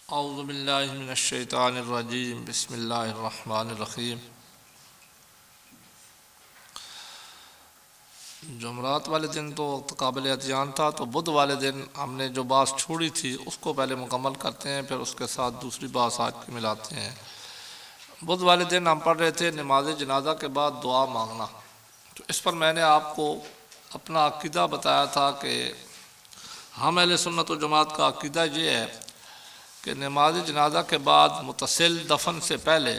औज़ु बिल्लाहि मिनश्शैतानिर्रजीम बिस्मिल्लाहिर्रहमानिर्रहीम। जुमरात वाले दिन तो वक्त काबिल अतियान था, तो बुध वाले दिन हमने जो बात छोड़ी थी उसको पहले मुकम्मल करते हैं, फिर उसके साथ दूसरी बात आज की मिलाते हैं। बुध वाले दिन हम पढ़ रहे थे नमाज जनाजा के बाद दुआ मांगना। तो इस पर मैंने आपको अपना अक़ीदा बताया था कि हम अहले सुन्नत व जमात का अक़ीदा ये है कि नमाज जनाजा के बाद मुतसिल दफन से पहले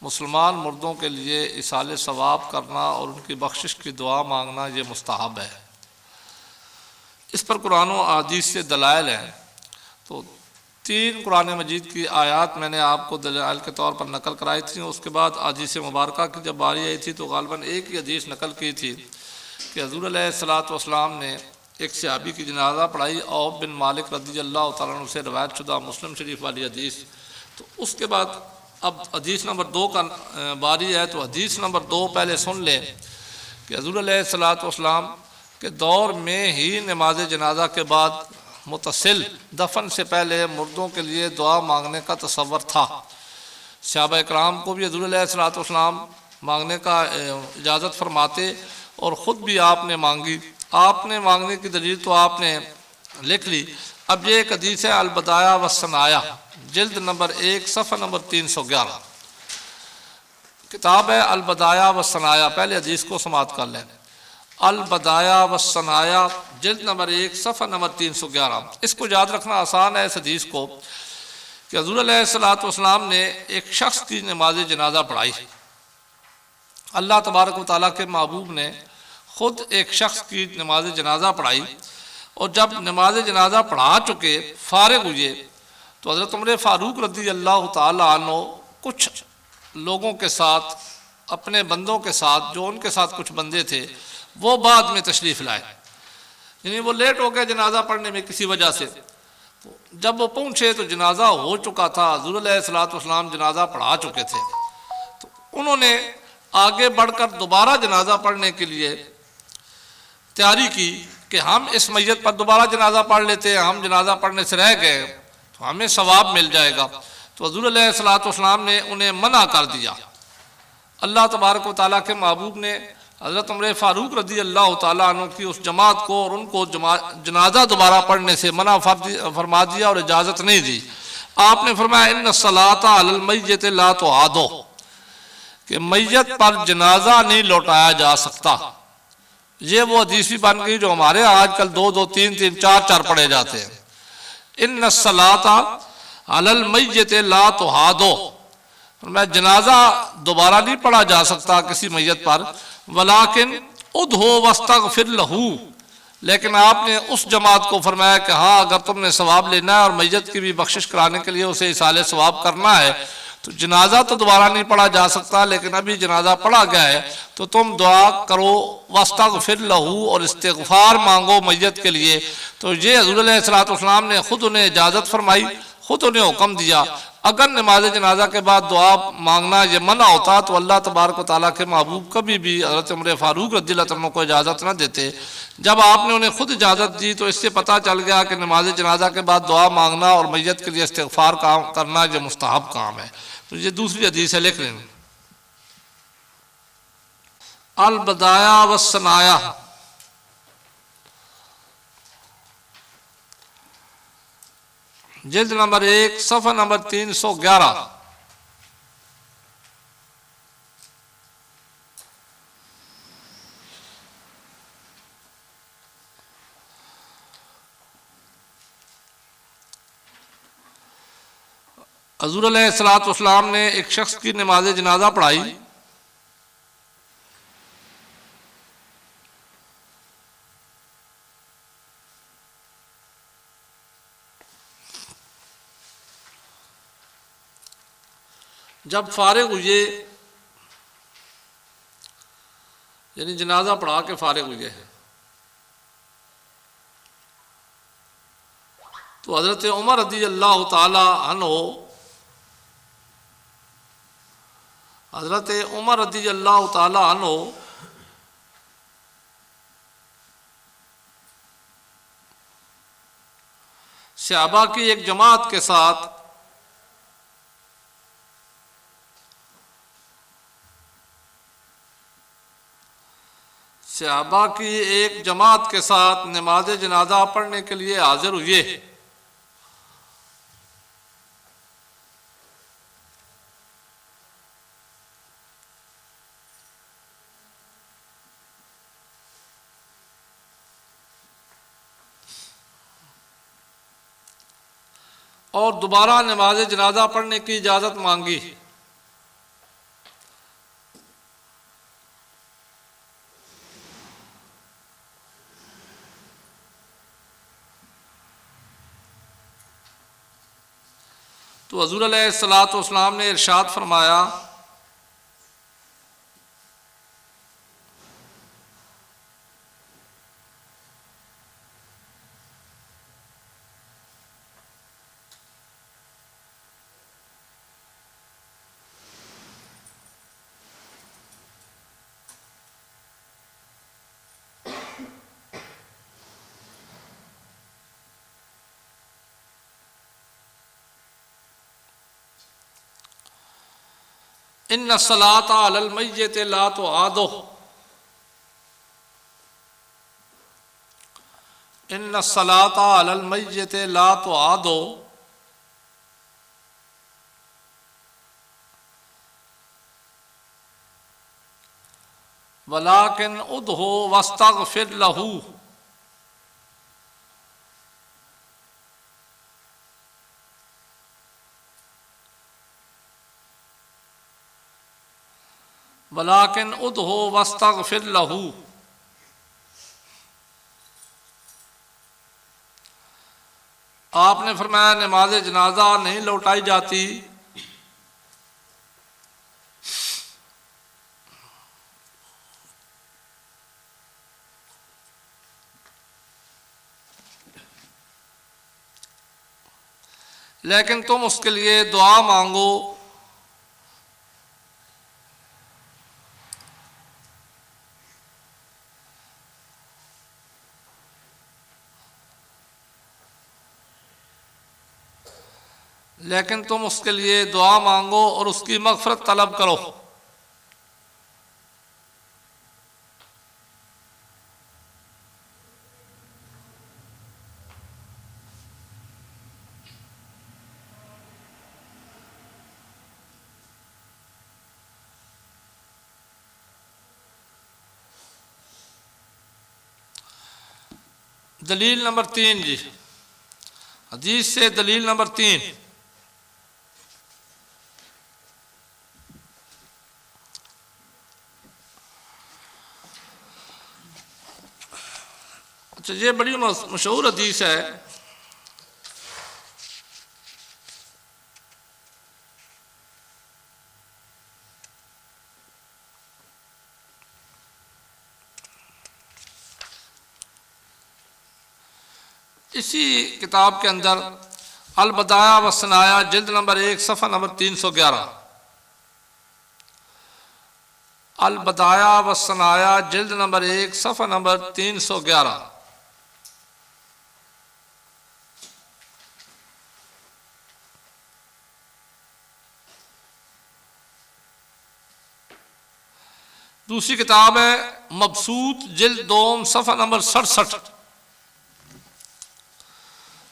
मुसलमान मुर्दों के लिए इसाले सवाब करना और उनकी बख्शिश की दुआ मांगना ये मुस्तहब है। इस पर कुरान व हदीस से दलाइल हैं। तो 3 कुरान मजीद की आयत मैंने आपको दलाइल के तौर पर नकल कराई थी। उसके बाद हदीस मुबारका की जब बारी आई थी तो गालिबन एक ही हदीस नकल की थी कि हुज़ूर अलैहिस्सलातु वस्सलाम ने एक सहाबी की जनाजा पढ़ाई, औफ बिन मालिक रज़ी अल्लाह तआला अन्हु से रवायत शुदा मुस्लिम शरीफ वाली हदीस। तो उसके बाद अब हदीस नंबर 2 का बारी है। तो हदीस नंबर 2 पहले सुन लें कि हुज़ूर अलैहिस्सलातु वस्सलाम के दौर में ही नमाज जनाजा के बाद मुतसिल दफन से पहले मुर्दों के लिए दुआ मांगने का तसव्वुर था। सहाबा इकराम को भी हुज़ूर अलैहिस्सलातु वस्सलाम मांगने का इजाज़त फरमाते और ख़ुद भी आपने मांगी। आपने मांगने की दलील तो आपने लिख ली। अब ये एक हदीस है अल-बदाया व सनाया, जिल्द नंबर 1 सफ़ा नंबर 311 किताब है अल-बदाया व सनाया। पहले हदीस को समाअत कर लें। अल-बदाया व सनाया जिल्द नंबर 1 सफ़ा नंबर 311। इसको याद रखना आसान है इस हदीस को कि हुज़ूर अलैहिस्सलातु वस्सलाम ने एक शख्स की नमाज जनाजा पढ़ाई। अल्लाह तबारक व तआला के महबूब ने ख़ुद एक शख्स की नमाज जनाजा पढ़ाई और जब नमाज जनाजा पढ़ा चुके फारिग हुए तो हज़रत उमर फ़ारूक रज़ी अल्लाह तआला अन्हु कुछ लोगों के साथ, अपने बंदों के साथ, जो उनके साथ कुछ बंदे थे, वो बाद में तशरीफ़ लाए। यानी वो लेट हो गए जनाजा पढ़ने में किसी वजह से। तो जब वो पहुँचे तो जनाजा हो चुका था, हुज़ूर अलैहिस्सलातु वस्सलाम जनाजा पढ़ा चुके थे। तो उन्होंने आगे बढ़कर दोबारा जनाजा पढ़ने के लिए तैयारी की कि हम इस मैयत पर दोबारा जनाजा पढ़ लेते हैं, हम जनाजा पढ़ने से रह गए तो हमें सवाब मिल जाएगा। तो हुज़ूर अलैहिस्सलातु वस्सलाम ने उन्हें मना कर दिया। अल्लाह तबारक व तआला के महबूब ने हज़रत उमर फ़ारूक रज़ी अल्लाह तआला अन्हु की उस जमात को और उनको जनाजा दोबारा पढ़ने से मना फरमा दिया और इजाज़त नहीं दी। आपने फरमाया इन्न सलाता अलल मय्यत ला तुआदो, कि मैयत पर जनाजा नहीं लौटाया जा सकता। ये वो हदीस भी बन गई जो हमारे आजकल 2-2, 3-3, 4-4 पढ़े जाते हैं। इन्न सलाता अलल मय्यत ला तुआदो, मैं जनाजा दोबारा नहीं पढ़ा जा सकता किसी मैयत पर। वलाकिन उदहो वस्तगफिर लहू, लेकिन आपने उस जमात को फरमाया कि हाँ, अगर तुमने सवाब लेना है और मैयत की भी बख्शिश कराने के लिए उसे इसाले सवाब करना है तो जनाजा तो दोबारा नहीं पढ़ा जा सकता, लेकिन अभी जनाजा पढ़ा गया है तो तुम दुआ करो वस्तगफिर लहू और इस्तिग़फ़ार मांगो मैयत के लिए। तो ये हुज़ूर अलैहिस्सलातु वस्सलाम ने खुद उन्हें इजाज़त फरमाई, खुद उन्हें हुक्म दिया। अगर नमाज जनाजा के बाद दुआ मांगना ये मना होता तो अल्लाह तबारक व तआला के महबूब कभी भी हज़रत उमर फ़ारूक रज़ियल्लाहु अन्हु को इजाज़त न देते। जब आपने उन्हें खुद इजाज़त दी तो इससे पता चल गया कि नमाज जनाजा के बाद दुआ मांगना और मैयत के लिए इस्तिग़फ़ार करना ये मुस्तहब काम है। तो ये दूसरी हदीस है, लिख लें। अल-बदाया व सनाया, जिल्द नंबर 1 सफ़ा नंबर 311। हुज़ूर अलैहिस्सलातु वस्सलाम ने एक शख्स की नमाज जनाजा पढ़ाई। जब फारिग हुए, यानी जनाजा पढ़ा के फारिग हुए हैं, तो हज़रत उमर रज़ी अल्लाह तआला अन्हु, हज़रत उमर रज़ी अल्लाह तआला अन्हु सहाबा की एक जमात के साथ सहाबा की एक जमात के साथ नमाज जनाजा पढ़ने के लिए हाजिर हुए। और दोबारा नमाज जनाजा पढ़ने की इजाज़त मांगी। तो हुज़ूर अलैहिस्सलातु वस्सलाम ने इरशाद फरमाया, इन्ना सलाता अलल मय्यित ला तुआदो, इन्ना सलाता अलल मय्यित ला तुआदो, वलाकिन उदहु वस्तगफिर लहू। वलाकिन उदहु वस्तगफिर लहू। आपने फरमाया नमाज जनाजा नहीं लौटाई जाती लेकिन तुम उसके लिए दुआ मांगो। लेकिन तुम उसके लिए दुआ मांगो और उसकी मग़फ़िरत तलब करो। दलील नंबर 3 जी, हदीस से दलील नंबर 3। अच्छा, ये बड़ी मशहूर हदीस है। इसी किताब के अंदर अल बदाया व सनाया जिल्द नंबर 1 सफ़ा नंबर 311, अल बदाया व सनाया जिल्द नंबर 1 सफ़ा नंबर 311, दूसरी किताब है मबसूत जिल्द 2 सफ़ा नंबर 67,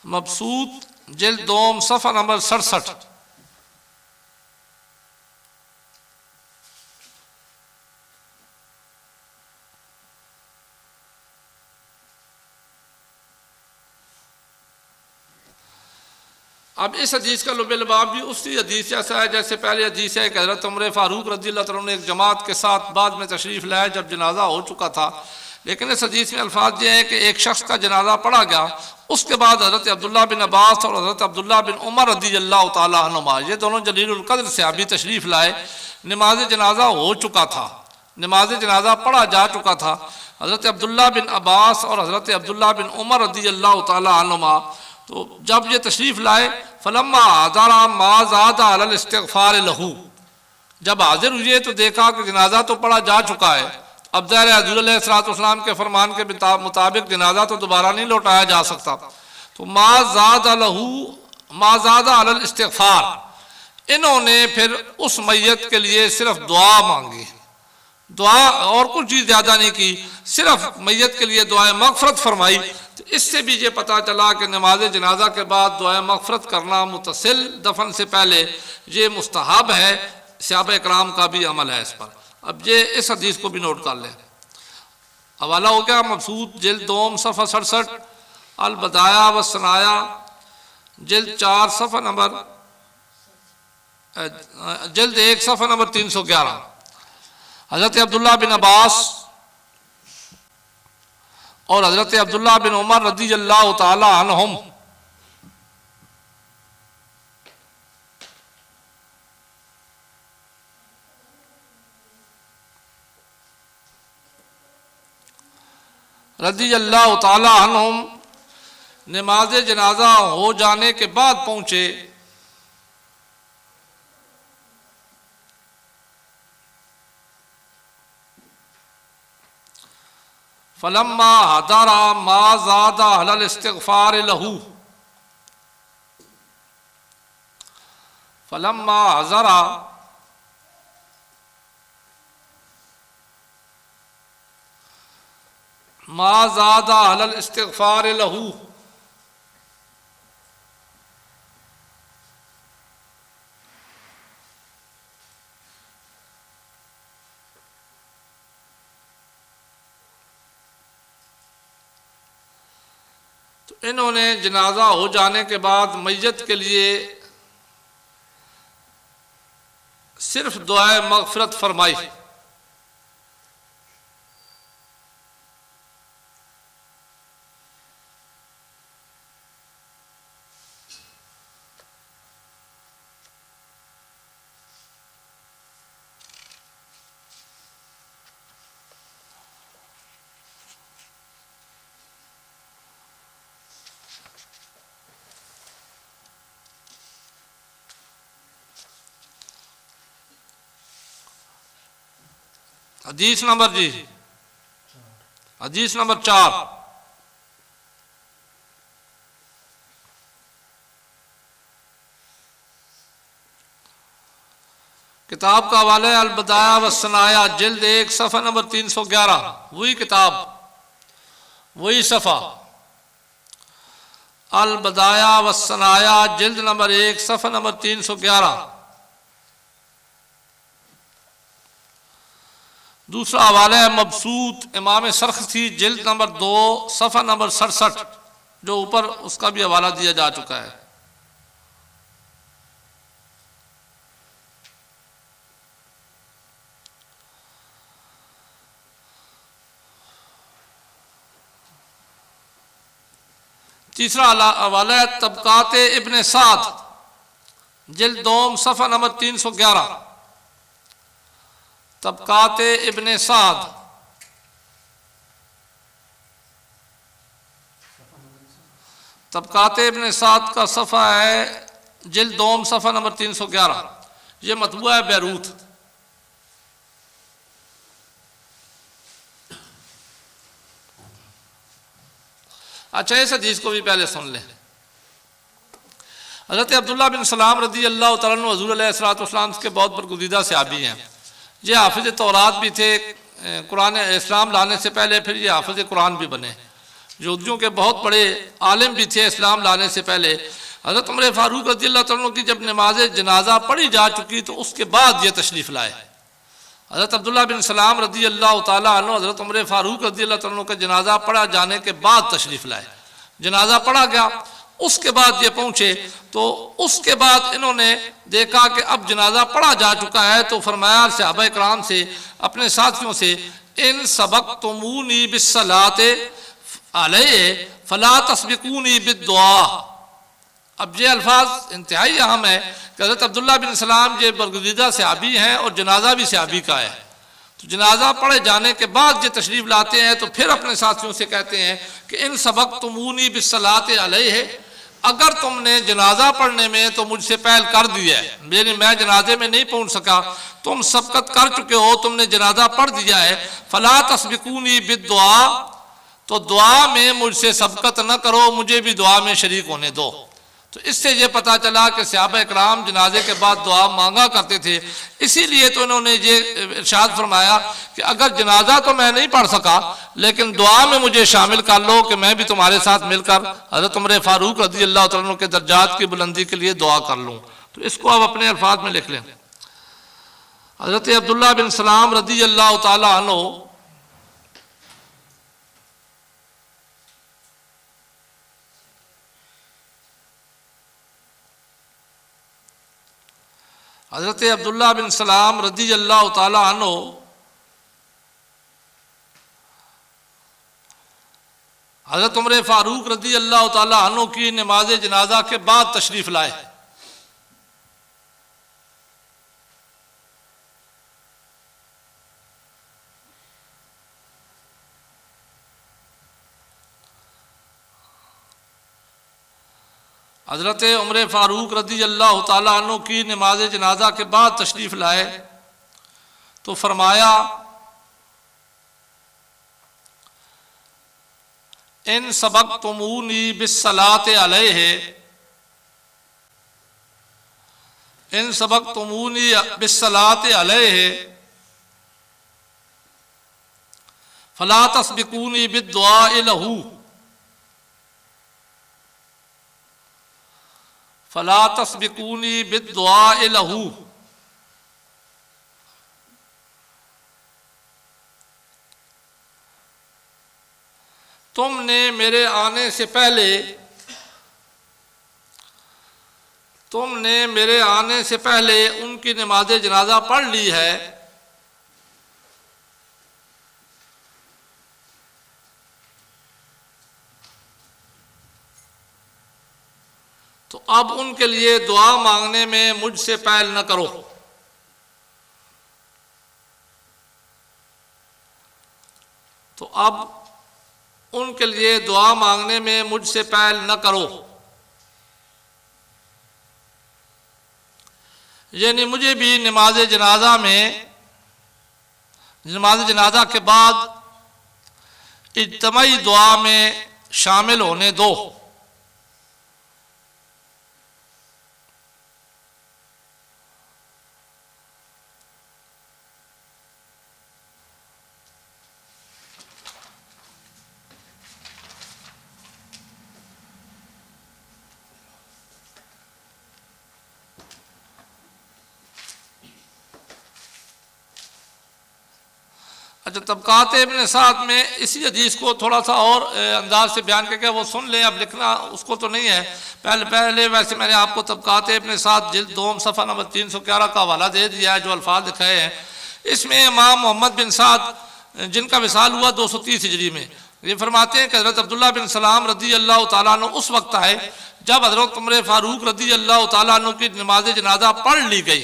मबसूत जिल्द 2 सफ़ा नंबर 67। अब इस हदीस का लुब-ए-लबाब भी उसी हदीस जैसा है जैसे पहले हदीस है कि हज़रत उमर फ़ारूक रज़ियल्लाहु अन्हु ने एक जमात के साथ बाद में तशरीफ़ लाया जब जनाजा हो चुका था। लेकिन इस हदीस में अल्फाज ये है कि एक शख्स का जनाजा पढ़ा गया, उसके बाद हज़रत अब्दुल्ला बिन अब्बास और हज़रत अब्दुल्ला बिन उमर रज़ियल्लाहु तआला अन्हुमा ये दोनों जलीलुल क़द्र सहाबी तशरीफ़ लाए। नमाज जनाजा हो चुका था, नमाज जनाजा पढ़ा जा चुका था। हज़रत अब्दुल्ला बिन अब्बास और हज़रत अब्दुल्ला बिन उमर रज़ियल्लाहु तआला अन्हुमा तो जब ये तशरीफ़ लाए, फलम्मा आज़ारा माज़ादा अलल इस्तिग़फ़ार लहू, जब हाजिर हुए तो देखा कि जनाजा तो पढ़ा जा चुका है। अब ज़ाहिर है हुज़ूर अलैहिस्सलातु वस्सलाम के फरमान के मुताबिक जनाजा तो दोबारा नहीं लौटाया जा सकता। तो माज़ादा लहू माज़ादा अलल इस्तिग़फ़ार, इन्होंने फिर उस मैयत के लिए सिर्फ दुआ मांगी, दुआ और कुछ चीज़ ज़्यादा नहीं की, सिर्फ मैयत के लिए दुआ मग़फ़िरत फरमाई। तो इससे भी ये पता चला कि नमाज जनाजा के बाद दुआ मग़फ़िरत करना मुतसिल दफन से पहले ये मुस्तहब है, सहाबा इकराम का भी अमल है इस पर। अब ये इस हदीस को भी नोट कर लें। हवाला हो गया मबसूत जिल्द 2 सफ़ा 67, अल बदाया व सनाया जिल्द 4 सफ़ा नंबर जिल्द 1 सफ़ा नंबर 311। हज़रत अब्दुल्ला बिन अब्बास और हज़रत अब्दुल्ला बिन उमर रज़ियल्लाहु ताला अन्हुम रज़ियल्लाहु ताला अन्हुम नमाज जनाजा हो जाने के बाद पहुंचे। फलम्मा हदरा मा ज़ादा अलल इस्तिग़फ़ार लहू, फलम्मा हज़रा मा ज़ादा अलल इस्तिग़फ़ार लहू, तो इन्होंने जनाजा हो जाने के बाद मैयत के लिए सिर्फ दुआ मग़फ़िरत फरमाई। हदीस नंबर जी, हदीस नंबर 4। किताब का हवाला है अल बदाया व सनाया जिल्द 1 सफ़ा नंबर 311। वही किताब, वही सफ़ा, अल बदाया व सनाया जिल्द नंबर 1 सफ़ा नंबर 311। दूसरा हवाला है मबसूत इमाम सरखसी जिल्द नंबर 2 सफ़ा नंबर 67, जो ऊपर उसका भी हवाला दिया जा चुका है। तीसरा हवाला है तबकात इब्न साद जिल्द 2 सफ़ा नंबर 311। तबकात इब्न साद, तबकात इब्न साद का सफ़ा है जिल्द 2 सफ़ा नंबर 311। ये मतबूआ है बैरूत। अच्छा, इस हदीस को भी पहले सुन लें। हज़रत अब्दुल्ला बिन सलाम रज़ियल्लाहु तआला अन्हु हुज़ूर अलैहिस्सलातु वस्सलाम के बहुत बरगुज़ीदा सहाबी हैं। ये हाफिज़ तौरात भी थे, कुरान इस्लाम लाने से पहले, फिर ये हाफिज़ कुरान भी बने। यहूदियों के बहुत बड़े आलिम भी थे इस्लाम लाने से पहले। हज़रत उमर फ़ारूक रज़ियल्लाहु तआला अन्हु की जब नमाज जनाजा पढ़ी जा चुकी तो उसके बाद ये तशरीफ़ लाए। हज़रत अब्दुल्ला बिन सलाम रज़ियल्लाहु ताला अन्हु हज़रत उमर फ़ारूक रज़ियल्लाहु ताला अन्हु का जनाजा पढ़ा जाने के बाद तशरीफ़ लाए। जनाजा पढ़ा गया, उसके बाद ये पहुँचे, तो उसके बाद इन्होंने देखा कि अब जनाजा पढ़ा जा चुका है, तो फरमाया सहाबा इकराम से, अपने साथियों से, इन सबक़्तुमूनी बिस्सलाते अलैहि फला तस्बिकूनी बिद्दुआ। अब ये अल्फाज इंतहाई अहम है कि हज़रत अब्दुल्ला बिन सलाम ये बरगुज़ीदा सहाबी हैं और जनाजा भी सहाबी का है। तो जनाजा पढ़े जाने के बाद ये तशरीफ़ लाते हैं, तो फिर अपने साथियों से कहते हैं कि इन सबक़्तुमूनी बिस्सलाते अलैहि, अगर तुमने जनाजा पढ़ने में तो मुझसे पहल कर दिया है, मैं जनाजे में नहीं पहुँच सका, तुम सबकत कर चुके हो, तुमने जनाजा पढ़ दिया है, फला तस्बिकूनी बिद्दुआ, तो दुआ में मुझसे सबकत न करो, मुझे भी दुआ में शरीक होने दो। तो इससे ये पता चला कि सहाबा इकराम जनाजे के बाद दुआ मांगा करते थे। इसीलिए तो इन्होंने ये इरशाद फरमाया कि अगर जनाजा तो मैं नहीं पढ़ सका लेकिन दुआ में मुझे शामिल कर लो कि मैं भी तुम्हारे साथ मिलकर हज़रत उमर फारूक रज़ी अल्लाह तआला अन्हु के दर्जात की बुलंदी के लिए दुआ कर लूँ। तो इसको आप अपने अल्फाज में लिख लें। हज़रत अब्दुल्लाह बिन सलाम रज़ी अल्लाह तआला अन्हु हज़रत अब्दुल्लाह बिन सलाम रज़ी अल्लाह तआला अन्हु हज़रत उमर फारूक रज़ी अल्लाह तआला अन्हु की नमाज जनाजा के बाद तशरीफ़ लाए। हज़रत उमर फारूक रज़ी अल्लाह तआला अन्हु की नमाज जनाजा के बाद तशरीफ़ लाए तो फरमाया इन सबक़तुमूनी बिस्सलाति अलैहि, इन सबक़तुमूनी बिस्सलाति अलैहि फला तस्बिकूनी बिद्दुआइ लहू, फला तस्बिकूनी बिद्दुआइ लहू। तुमने मेरे आने से पहले, तुमने मेरे आने से पहले उनकी नमाज जनाजा पढ़ ली है, तो अब उनके लिए दुआ मांगने में मुझसे पहल न करो। तो अब उनके लिए दुआ मांगने में मुझसे पहल न करो, यानी मुझे भी नमाज जनाजा में, नमाज जनाजा के बाद इज्तिमाई दुआ में शामिल होने दो। अच्छा, तबक़ात इब्न साद में इसी हदीस को थोड़ा सा और अंदाज से बयान करके वो सुन लें। अब लिखना उसको तो नहीं है, पहले वैसे मैंने आपको तबक़ात इब्न साद जिल्द 2 सफ़ा नंबर 311 का हवाला दे दिया है जो अल्फाज लिखाए हैं। इसमें इमाम मोहम्मद बिन साद जिनका विसाल हुआ 230 हिजरी में, ये फरमाते हैं कि हज़रत अब्दुल्लाह बिन सलाम रज़ी अल्लाह तआला अन्हु उस वक्त आए जब हज़रत उमर फारूक रज़ी अल्लाह तआला अन्हु की नमाज जनाजा पढ़ ली गई।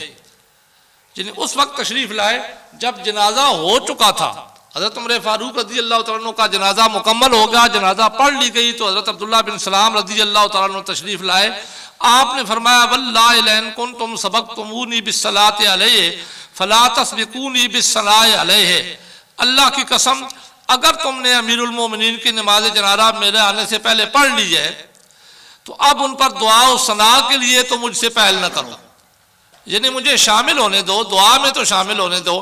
जिन्हें उस वक्त तशरीफ़ लाए जब जनाजा हो चुका था। हज़रत उमर फारूक रज़ी अल्लाह तआला अन्हु का जनाजा मुकम्मल हो गया, जनाजा पढ़ ली गई, तो हज़रत अब्दुल्लाह बिन सलाम रज़ी अल्लाह तआला अन्हु तशरीफ़ लाए। आपने फरमाया वल्लाहि इन कुंतुम सबक़तुमूनी बिस्सलाति अलैहि फला तस्बिकूनी बिस्सनाइ अलैहि, अल्लाह की कसम अगर तुमने अमीरुल मोमिनीन की नमाज जनाजा मेरे आने से पहले पढ़ ली है तो अब उन पर दुआ और सना के लिए तो मुझसे पहल न करो, यानी मुझे शामिल होने दो, दुआ में तो शामिल होने दो,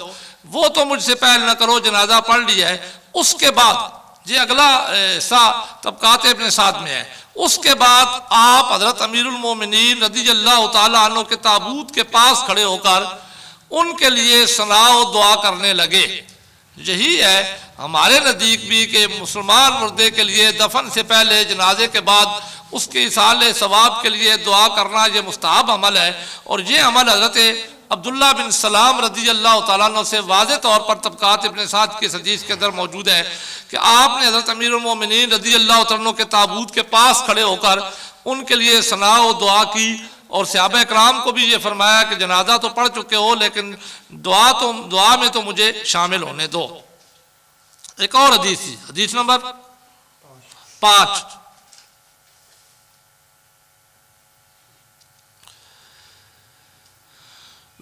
वो तो मुझसे पहल न करो, जनाजा पढ़ लिया है। उसके बाद ये अगला हिस्सा तबक़ात इब्न साद में है। उसके बाद आप हज़रत अमीरुल मोमिनीन रज़ी अल्लाह तआला अन्हु के ताबूत के पास खड़े होकर उनके लिए सना और दुआ करने लगे। यही है हमारे नज़दीक भी कि मुसलमान मुर्दे के लिए दफन से पहले जनाजे के बाद उसके इसाले सवाब के लिए दुआ करना ये मुस्तहब अमल है। और ये अमल हज़रत अब्दुल्लाह बिन सलाम रज़ी अल्लाह तआला अन्हु से वाज़े तौर पर तबक़ात इब्न साद की हदीस के अंदर मौजूद है कि आपने हज़रत अमीरुल मोमिनीन रज़ी अल्लाह तआला अन्हु के ताबूत के पास खड़े होकर उनके लिए सना और दुआ की। और सहाबा इकराम को भी ये फरमाया कि जनाजा तो पढ़ चुके हो लेकिन दुआ में तो मुझे शामिल होने दो। एक और हदीस, हदीस नंबर 5,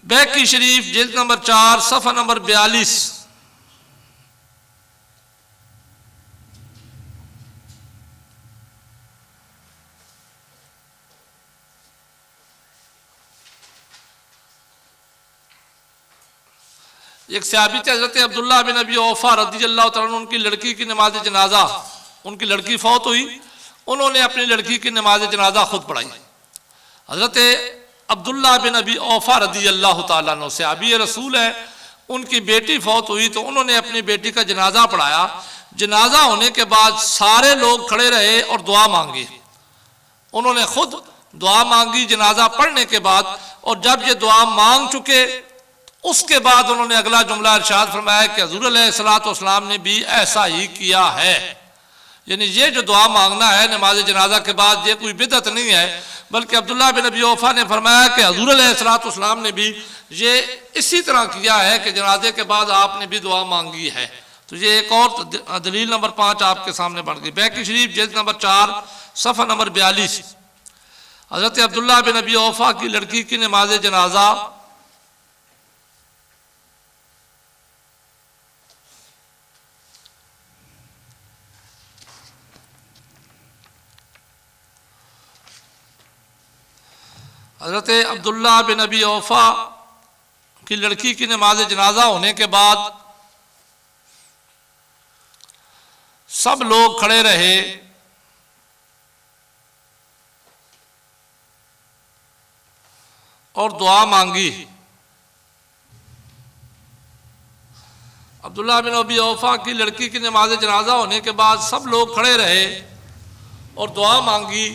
बैकी शरीफ जिल्द नंबर 4 सफ़ा नंबर 42। एक सहाबी थे हज़रत अब्दुल्ला बिन अबी औफा रज़ियल्लाहु तआला अन्हु, उनकी लड़की की नमाज जनाजा, उनकी लड़की फौत हुई, उन्होंने अपनी लड़की की नमाज जनाजा खुद पढ़ाई। हज़रत अब्दुल्ला बिन अबी औफा रज़ियल्लाहु तआला अन्हु सहाबी रसूल है, उनकी बेटी फौत हुई तो उन्होंने अपनी बेटी का जनाजा पढ़ाया। जनाजा होने के बाद सारे लोग खड़े रहे और दुआ मांगी, उन्होंने खुद दुआ मांगी जनाजा पढ़ने के बाद। और जब ये दुआ मांग चुके उसके बाद उन्होंने अगला जुमला इरशाद फरमाया कि हुज़ूर अलैहिस्सलातु वस्सलाम ने भी ऐसा ही किया है। यानी ये जो दुआ मांगना है नमाज जनाजा के बाद, ये कोई बिदअत नहीं है, बल्कि अब्दुल्ला बिन अबी औफा ने फरमाया कि हुज़ूर अलैहिस्सलातु वस्सलाम ने भी ये इसी तरह किया है कि जनाजे के बाद आपने भी दुआ मांगी है। तो ये एक और दलील नंबर 5 आपके सामने बढ़ गई। बैकी शरीफ जिल्द नंबर 4 सफ़ा नंबर 42, हज़रत अब्दुल्ला बिन अबी औफा की लड़की की नमाज जनाजा हज़रत अब्दुल्ला बिन अबी औफा की लड़की की नमाज जनाजा होने के बाद सब लोग खड़े रहे और दुआ मांगी। अब्दुल्ला बिन अबी औफा की लड़की की नमाज जनाजा होने के बाद सब लोग खड़े रहे और दुआ मांगी,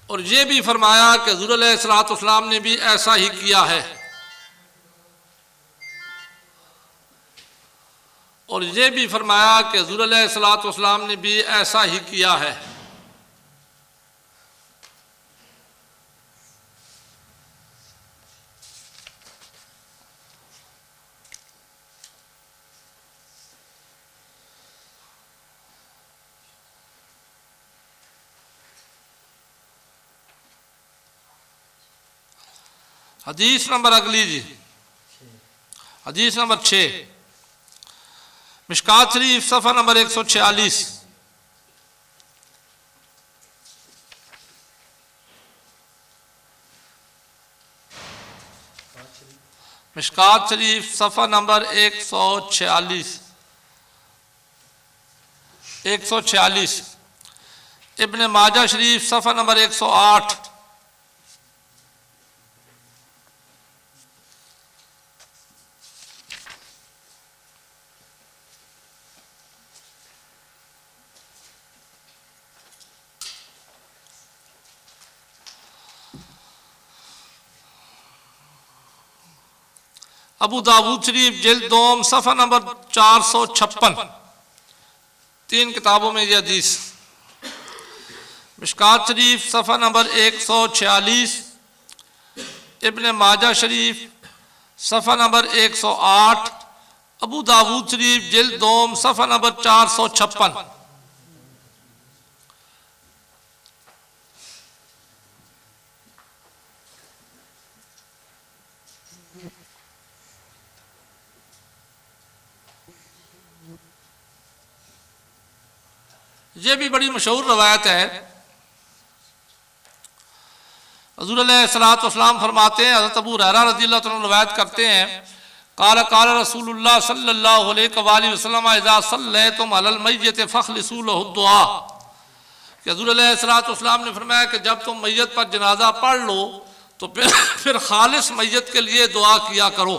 और ये भी फरमाया कि हुज़ूर अलैहिस्सलातु वस्सलाम ने भी ऐसा ही किया है। और ये भी फरमाया कि हुज़ूर अलैहिस्सलातु वस्सलाम ने भी ऐसा ही किया है। हदीस नंबर अगली जी, हदीस नंबर 6 मिशकात शरीफ सफ़ा नंबर 146, मिशकात शरीफ सफ़ा नंबर 146, इब्न माजा शरीफ सफ़ा नंबर 108, अबू दाऊद शरीफ जिल्द 2 सफ़ा नंबर 456, 3 किताबों में यह हदीस। मिशकात शरीफ सफ़ा नंबर 146, इब्न माजा शरीफ सफ़ा नंबर 108, अबू दाऊद शरीफ जिल्द 2 सफ़ा नंबर 456। ये भी बड़ी मशहूर रवायत है। हुज़ूर अलैहिस्सलातु वस्सलाम फरमाते हैं, हज़रत अबू हुरैरा रज़ियल्लाहु अन्हु रवायत करते हैं, क़ाल क़ाल रसूलुल्लाह सल्लल्लाहु अलैहि वसल्लम इज़ा सल्लैतुम अलल मय्यत फ़ख़लिसू लहु दुआ, कि हुज़ूर अलैहिस्सलातु वस्सलाम ने फरमाया कि जब तुम मैयत पर जनाजा पढ़ लो तो फिर खालिस मैयत के लिए दुआ किया करो।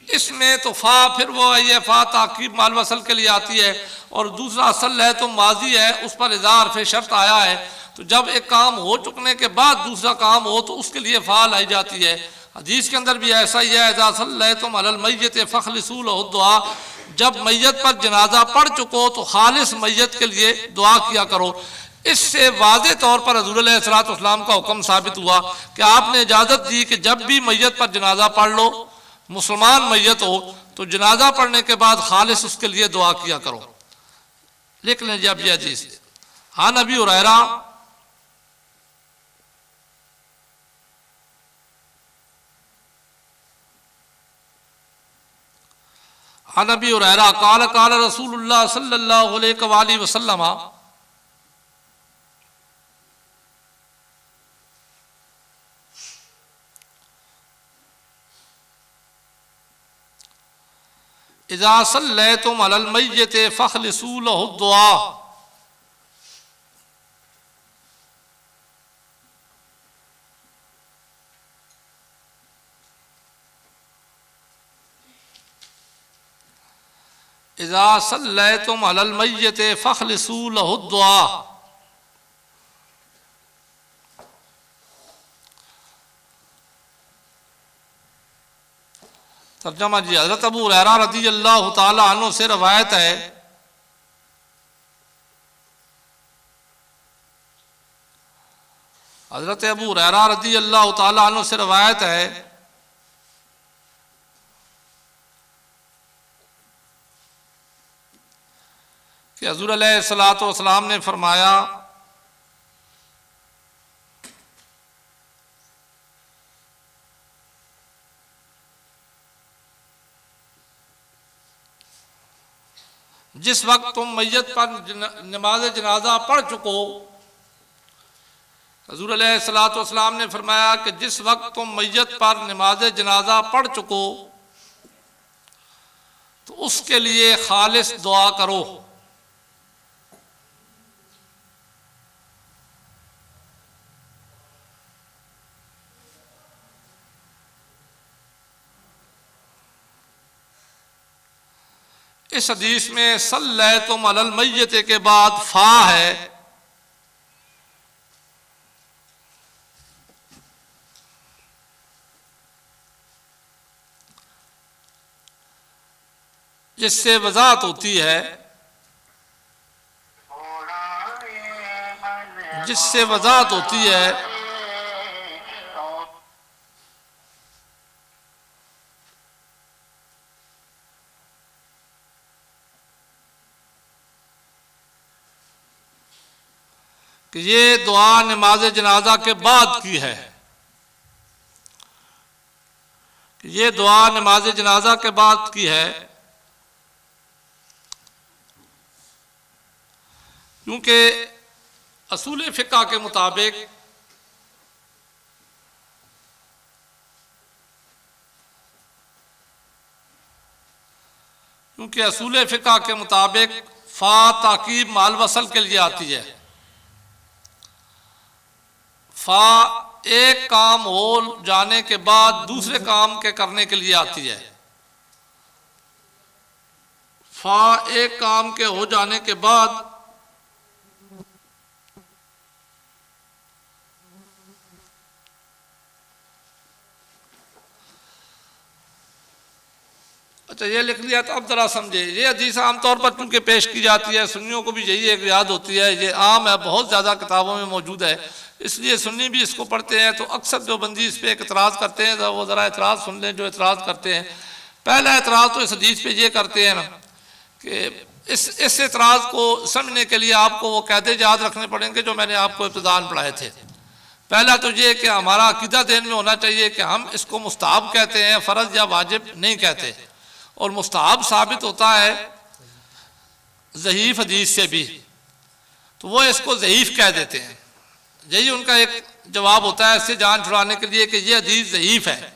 इसमें तो फ़ा फिर वो ये फ़ा ताक़ीब माल वसल के लिए आती है, और दूसरा असल है तो माजी है, उस पर इज़ार फिर शर्त आया है। तो जब एक काम हो चुकने के बाद दूसरा काम हो तो उसके लिए फ़ा लाई जाती है। हदीस के अंदर भी ऐसा ही है, इज़ा सल्लैतुम अलल मय्यत फ़ख़लिसू लहु दुआ, जब मैयत पर जनाजा पढ़ चुको तो खालिस मैयत के लिए दुआ किया करो। इससे वाज़े तौर पर हुज़ूर अलैहिस्सलातु वस्सलाम का हुक्म साबित हुआ कि आपने इजाज़त दी कि जब भी मैयत पर जनाजा पढ़ लो, मुसलमान मैयत हो, तो जनाजा पढ़ने के बाद खालिस उसके लिए दुआ किया करो। लिख लीजिए अब यह हदीस। हाँ अबी हुरैरा नबी हुरैरा क़ाल क़ाल रसूलुल्लाह सल्लल्लाहु अलैहि वसल्लम, इज़ा सल्लैतुम अलल मय्यत फखलिसू लहु दुआ। इज़ा सल्लैतुम अलल मय्यत फखलिसू लहु दुआ। तर्जमा जी, हज़रत अबू हुरैरा रज़ियल्लाहु ताला अन्हु से रवायत है हज़रत अबू हुरैरा रज़ियल्लाहु ताला अन्हु से रवायत है कि हुज़ूर अलैहिस्सलातु वस्सलाम ने फरमाया जिस वक्त तुम मैयत पर नमाज जनाजा पढ़ चुको, हुज़ूर अलैहिस्सलातु वस्सलाम ने फरमाया कि जिस वक्त तुम मैयत पर नमाज जनाजा पढ़ चुको तो उसके लिए खालिस दुआ करो। इस हदीस में सल्लैतुम अलल मय्यत के बाद फा है, जिससे वजाहत होती है कि ये दुआ नमाज जनाजा के बाद की है, कि ये दुआ नमाज जनाजा के बाद की है, क्योंकि असूल फ़िक़्ह के मुताबिक फ़ा ताकीब माल वसल के लिए आती है। फा एक काम हो जाने के बाद दूसरे काम के करने के लिए आती है। फा एक काम के हो जाने के बाद अच्छा ये लिख लिया तो अब जरा समझे। ये हदीस आमतौर पर चूंकि पेश की जाती है, सुन्नियों को भी यही एक याद होती है, ये आम है, बहुत ज़्यादा किताबों में मौजूद है, इसलिए सुन्नी भी इसको पढ़ते हैं। तो अक्सर जो बंदी इस पर एक एतराज़ करते हैं, तो वो ज़रा एतराज़ सुन लें जो एतराज़ करते हैं। पहला एतराज़ तो इस हदीस पे ये करते हैं ना कि इस एतराज़ को समझने के लिए आपको वो कहते याद रखने पड़ेंगे जो मैंने आपको इब्तिदान पढ़ाए थे। पहला तो ये कि हमारा अकीदा ज़हन में होना चाहिए कि हम इसको मुस्ताहब कहते हैं, फ़र्ज़ या वाजिब नहीं कहते। और मुस्ताहब साबित होता है ज़ईफ़ हदीस से भी, तो वो इसको ज़ईफ़ कह देते हैं। यही उनका एक जवाब होता है इससे जान छुड़ाने के लिए कि ये हदीस ज़ईफ़ है।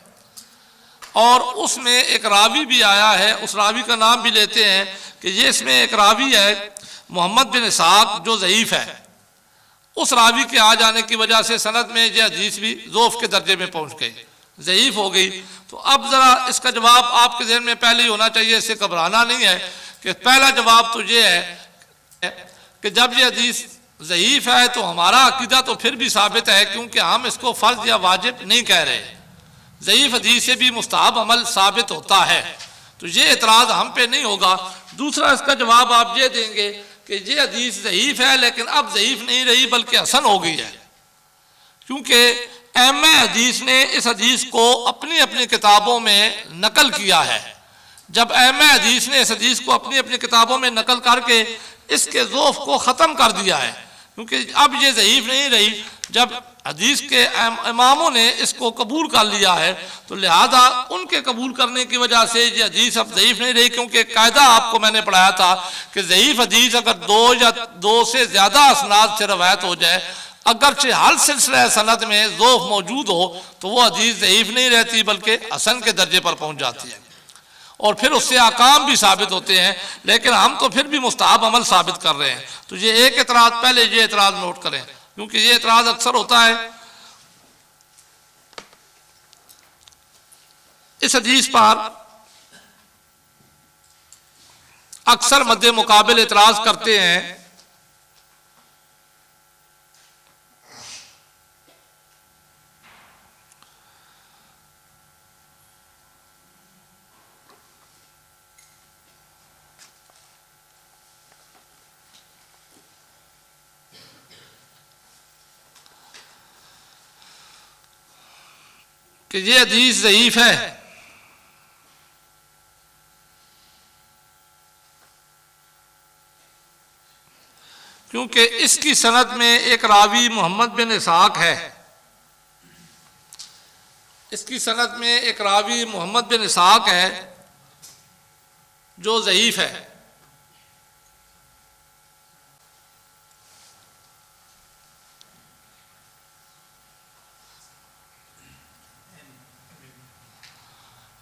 और उसमें एक रावी भी आया है, उस रावी का नाम भी लेते हैं कि ये इसमें एक रावी है मोहम्मद बिन इसहाक़ जो ज़ईफ़ है। उस रावी के आ जाने की वजह से सनद में ये हदीस भी ज़ोफ़ के दर्जे में पहुँच गई, ज़ईफ़ हो गई। तो अब ज़रा इसका जवाब आपके ज़हन में पहले ही होना चाहिए, इससे घबराना नहीं है। कि पहला जवाब तो ये है कि जब ये हदीस ज़ईफ़ है तो हमारा अकीदा तो फिर भी साबित है, क्योंकि हम इसको फ़र्ज़ या वाजिब नहीं कह रहे। ज़ईफ़ हदीस से भी मुस्ताहब अमल साबित होता है, तो ये एतराज़ हम पे नहीं होगा। दूसरा इसका जवाब आप ये देंगे कि ये हदीस ज़ईफ़ है लेकिन अब ज़ईफ़ नहीं रही बल्कि हसन हो गई है, क्योंकि अहम हदीस ने इस हदीस को अपनी अपनी किताबों में नकल किया है। जब अहम हदीस ने इस हदीस को अपनी अपनी किताबों में नकल करके इसके ज़ोफ़ को ख़त्म कर दिया है, क्योंकि अब ये ज़ईफ़ नहीं रही। जब हदीस के इमामों ने इसको कबूल कर लिया है तो लिहाजा उनके कबूल करने की वजह से ये हदीस अब ज़ईफ़ नहीं रही। क्योंकि कायदा आपको मैंने पढ़ाया था कि ज़ईफ़ हदीस अगर दो से ज़्यादा असनाद से रवायत हो जाए, अगरचे हर सिलसिला सनद में ज़ोफ़ मौजूद हो, तो वो हदीस ज़ईफ़ नहीं रहती बल्कि हसन के दर्जे पर पहुँच जाती है। और फिर उससे अहकाम भी साबित होते हैं, लेकिन हम तो फिर भी मुस्तहब अमल साबित कर रहे हैं। तो ये एक एतराज़, पहले ये एतराज़ नोट करें, क्योंकि ये एतराज़ अक्सर होता है। इस हदीस पर अक्सर मद्दे मुकाबिल एतराज़ करते हैं कि ये हदीस ज़ईफ़ है, क्योंकि इसकी सनद में एक रावी मोहम्मद बिन इसहाक है। इसकी सनद में एक रावी मोहम्मद बिन इसहाक है जो ज़ईफ़ है।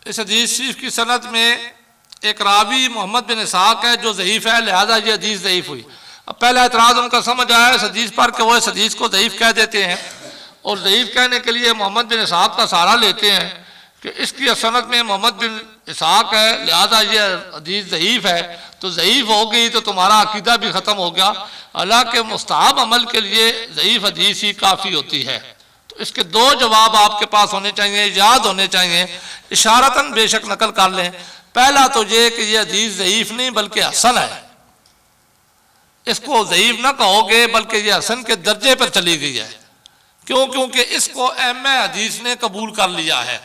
इस हदीस शरीफ की सनद में एक रावी मोहम्मद बिन इसहाक है जो ज़ईफ़ है, लिहाजा ये हदीस ज़ईफ़ हुई। अब पहला एतराज़ उनका समझ आया इस हदीस पर कि वो इस हदीस को ज़ईफ़ कह देते हैं और ज़ईफ़ कहने के लिए मोहम्मद बिन इसहाक का सहारा लेते हैं कि इसकी सनद में मोहम्मद बिन इसहाक है, लिहाजा ये हदीस ज़ईफ़ है। तो ज़ईफ़ हो गई तो तुम्हारा अकीदा भी ख़त्म हो गया। हालांकि मुस्तहब अमल के लिए ज़ईफ़ हदीस ही काफ़ी होती है। तो इसके दो जवाब आपके पास होने चाहिए, याद होने चाहिए, इशारतन बेशक नकल कर लें। पहला तो ये कि यह हदीस ज़ईफ़ नहीं बल्कि हसन है। इसको ज़ईफ़ ना कहोगे बल्कि यह हसन के दर्जे पर चली गई है। क्यों? क्योंकि इसको अहम हदीस ने कबूल कर लिया है।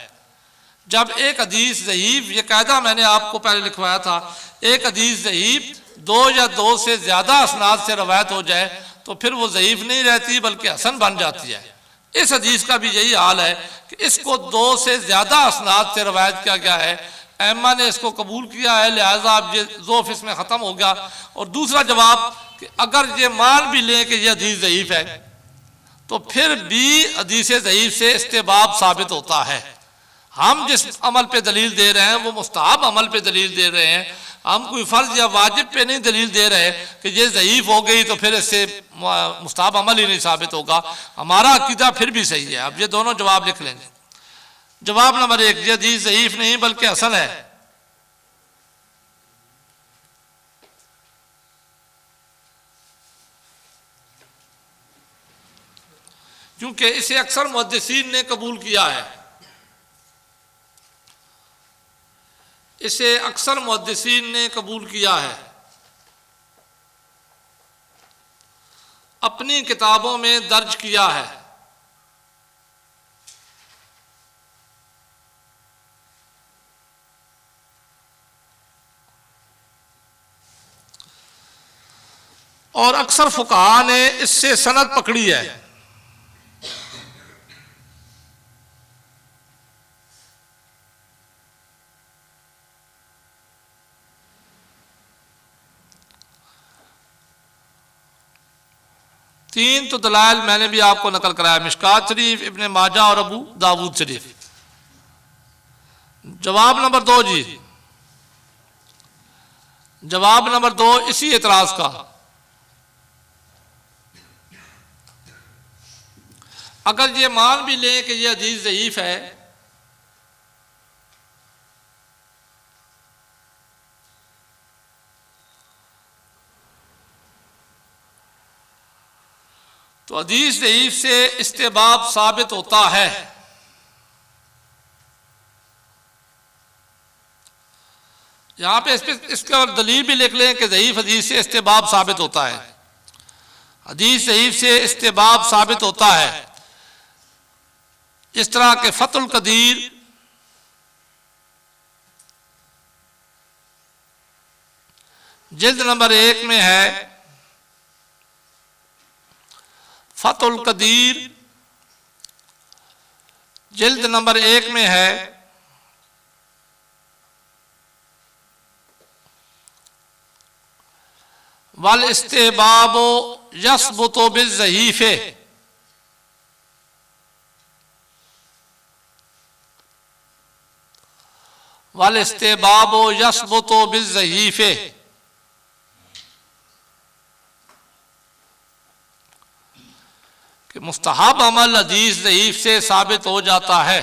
जब एक हदीस ज़ईफ़, ये कायदा मैंने आपको पहले लिखवाया था, एक हदीस ज़ईफ़ दो या दो से ज़्यादा असनाद से रवायत हो जाए तो फिर वो ज़ईफ़ नहीं रहती बल्कि हसन बन जाती है। इस हदीस का भी यही हाल है कि इसको दो से ज़्यादा असनाद से रवायत किया गया है, अम्मा ने इसको कबूल किया है, लिहाजा अब ये ज़ोफ़ इसमें ख़त्म हो गया। और दूसरा जवाब कि अगर ये मान भी लें कि यह हदीस ज़ईफ़ है तो फिर भी हदीस ज़ईफ़ से इस्तेबाब साबित होता है। हम जिस अमल पे दलील दे रहे हैं वो मुस्तहब अमल पे दलील दे रहे हैं, हम कोई फ़र्ज या वाजिब पे नहीं दलील दे रहे कि ये ज़ईफ़ हो गई तो फिर इससे मुस्तहब अमल ही नहीं साबित होगा। हमारा अकीदा फिर भी सही है। अब ये दोनों जवाब लिख लेंगे। जवाब नंबर एक, ये हदीस ज़ईफ़ नहीं बल्कि हसन है। क्योंकि इसे अक्सर मुहद्दिसीन ने कबूल किया है। इसे अक्सर मुहद्दिसीन ने कबूल किया है, अपनी किताबों में दर्ज किया है। और अक्सर फुक़हा ने इससे सनद पकड़ी है। तीन तो दलाइल मैंने भी आपको नकल कराया, मिशकात शरीफ, इब्न माजा और अबू दाऊद शरीफ। जवाब नंबर दो जी, जवाब नंबर दो इसी एतराज का, अगर ये मान भी लें कि यह हदीस ज़ईफ़ है तो हदीस ज़ईफ़ से इस्तेबाब साबित होता है। यहां पे इसका दलील भी लिख लें कि ज़ईफ़ हदीस से इस्तेबाब साबित होता है। हदीस ज़ईफ़ से इस्तेबाब साबित होता है। इस तरह के फ़तुल क़दीर जिल्द नंबर 1 में है, फ़तुल क़दीर जिल्द नंबर 1 में है, वल इस्तेबाबो यसबुतो बिज़ज़ईफ़े, वल इस्तिबाबो यसबुतो बिज़ज़ईफ़े, कि मुस्तहब अमल हदीस ज़ईफ़ से साबित हो जाता है।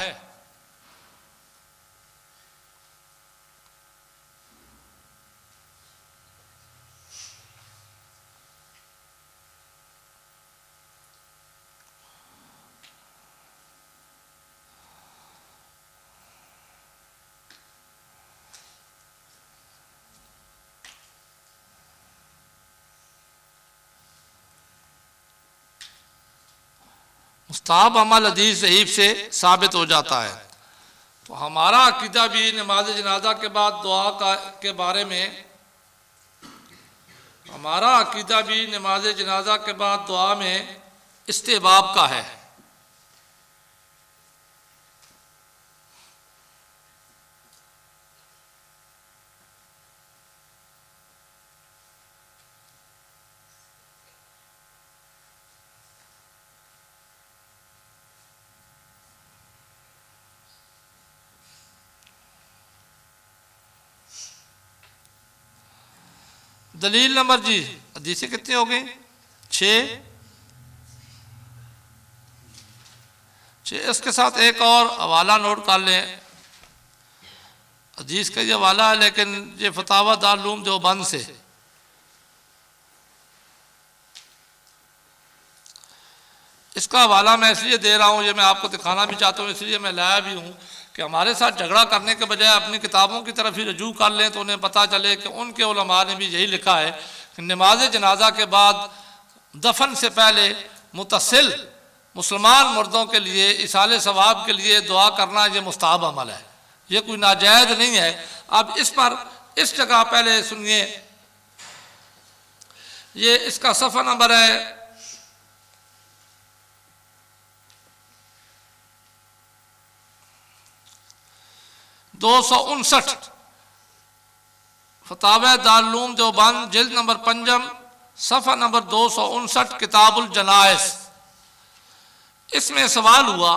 मुस्तहब अमल हदीस ज़ईफ़ से साबित हो जाता है। तो हमारा अकीदा भी नमाज जनाजा के बाद दुआ के बारे में, हमारा अकीदा भी नमाज जनाजा के बाद दुआ में इस्तिहबाब का है। दलील नंबर जी, हदीसें कितनी हो गई? 6। इसके साथ एक और हवाला नोट कर लें। हदीस का ये हवाला है, लेकिन ये फतावा दारुल उलूम देवबंद से। इसका हवाला मैं इसलिए दे रहा हूँ, ये मैं आपको दिखाना भी चाहता हूँ, इसलिए मैं लाया भी हूँ कि हमारे साथ झगड़ा करने के बजाय अपनी किताबों की तरफ ही रजू कर लें, तो उन्हें पता चले कि उनके उलमा ने भी यही लिखा है कि नमाज जनाजा के बाद दफन से पहले मुतसिल मुसलमान मर्दों के लिए इसाले सवाब के लिए दुआ करना ये मुस्तहब अमल है, ये कोई नाजायज़ नहीं है। अब इस पर इस जगह पहले सुनिए, ये इसका सफ़ा नंबर है 259, फतावा दारुल उलूम देवबंद जिल्द नंबर 5 सफ़ा नंबर 259, किताबुल जनाइज़। इसमें सवाल हुआ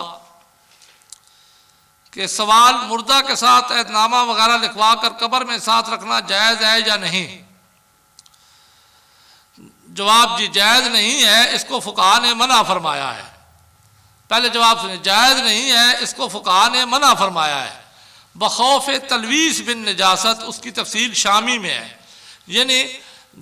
कि सवाल मुर्दा के साथ एतनामा वगैरह लिखवा कर कब्र में साथ रखना जायज़ है या नहीं? जवाब जी जायज़ नहीं है, इसको फुक़हा ने मना फरमाया है। पहले जवाब सुनिए, जायज़ नहीं है, इसको फुक़हा ने मना फरमाया है बखौफ तलवीस बिन नजासत। उसकी तफसील शामी में है, यानी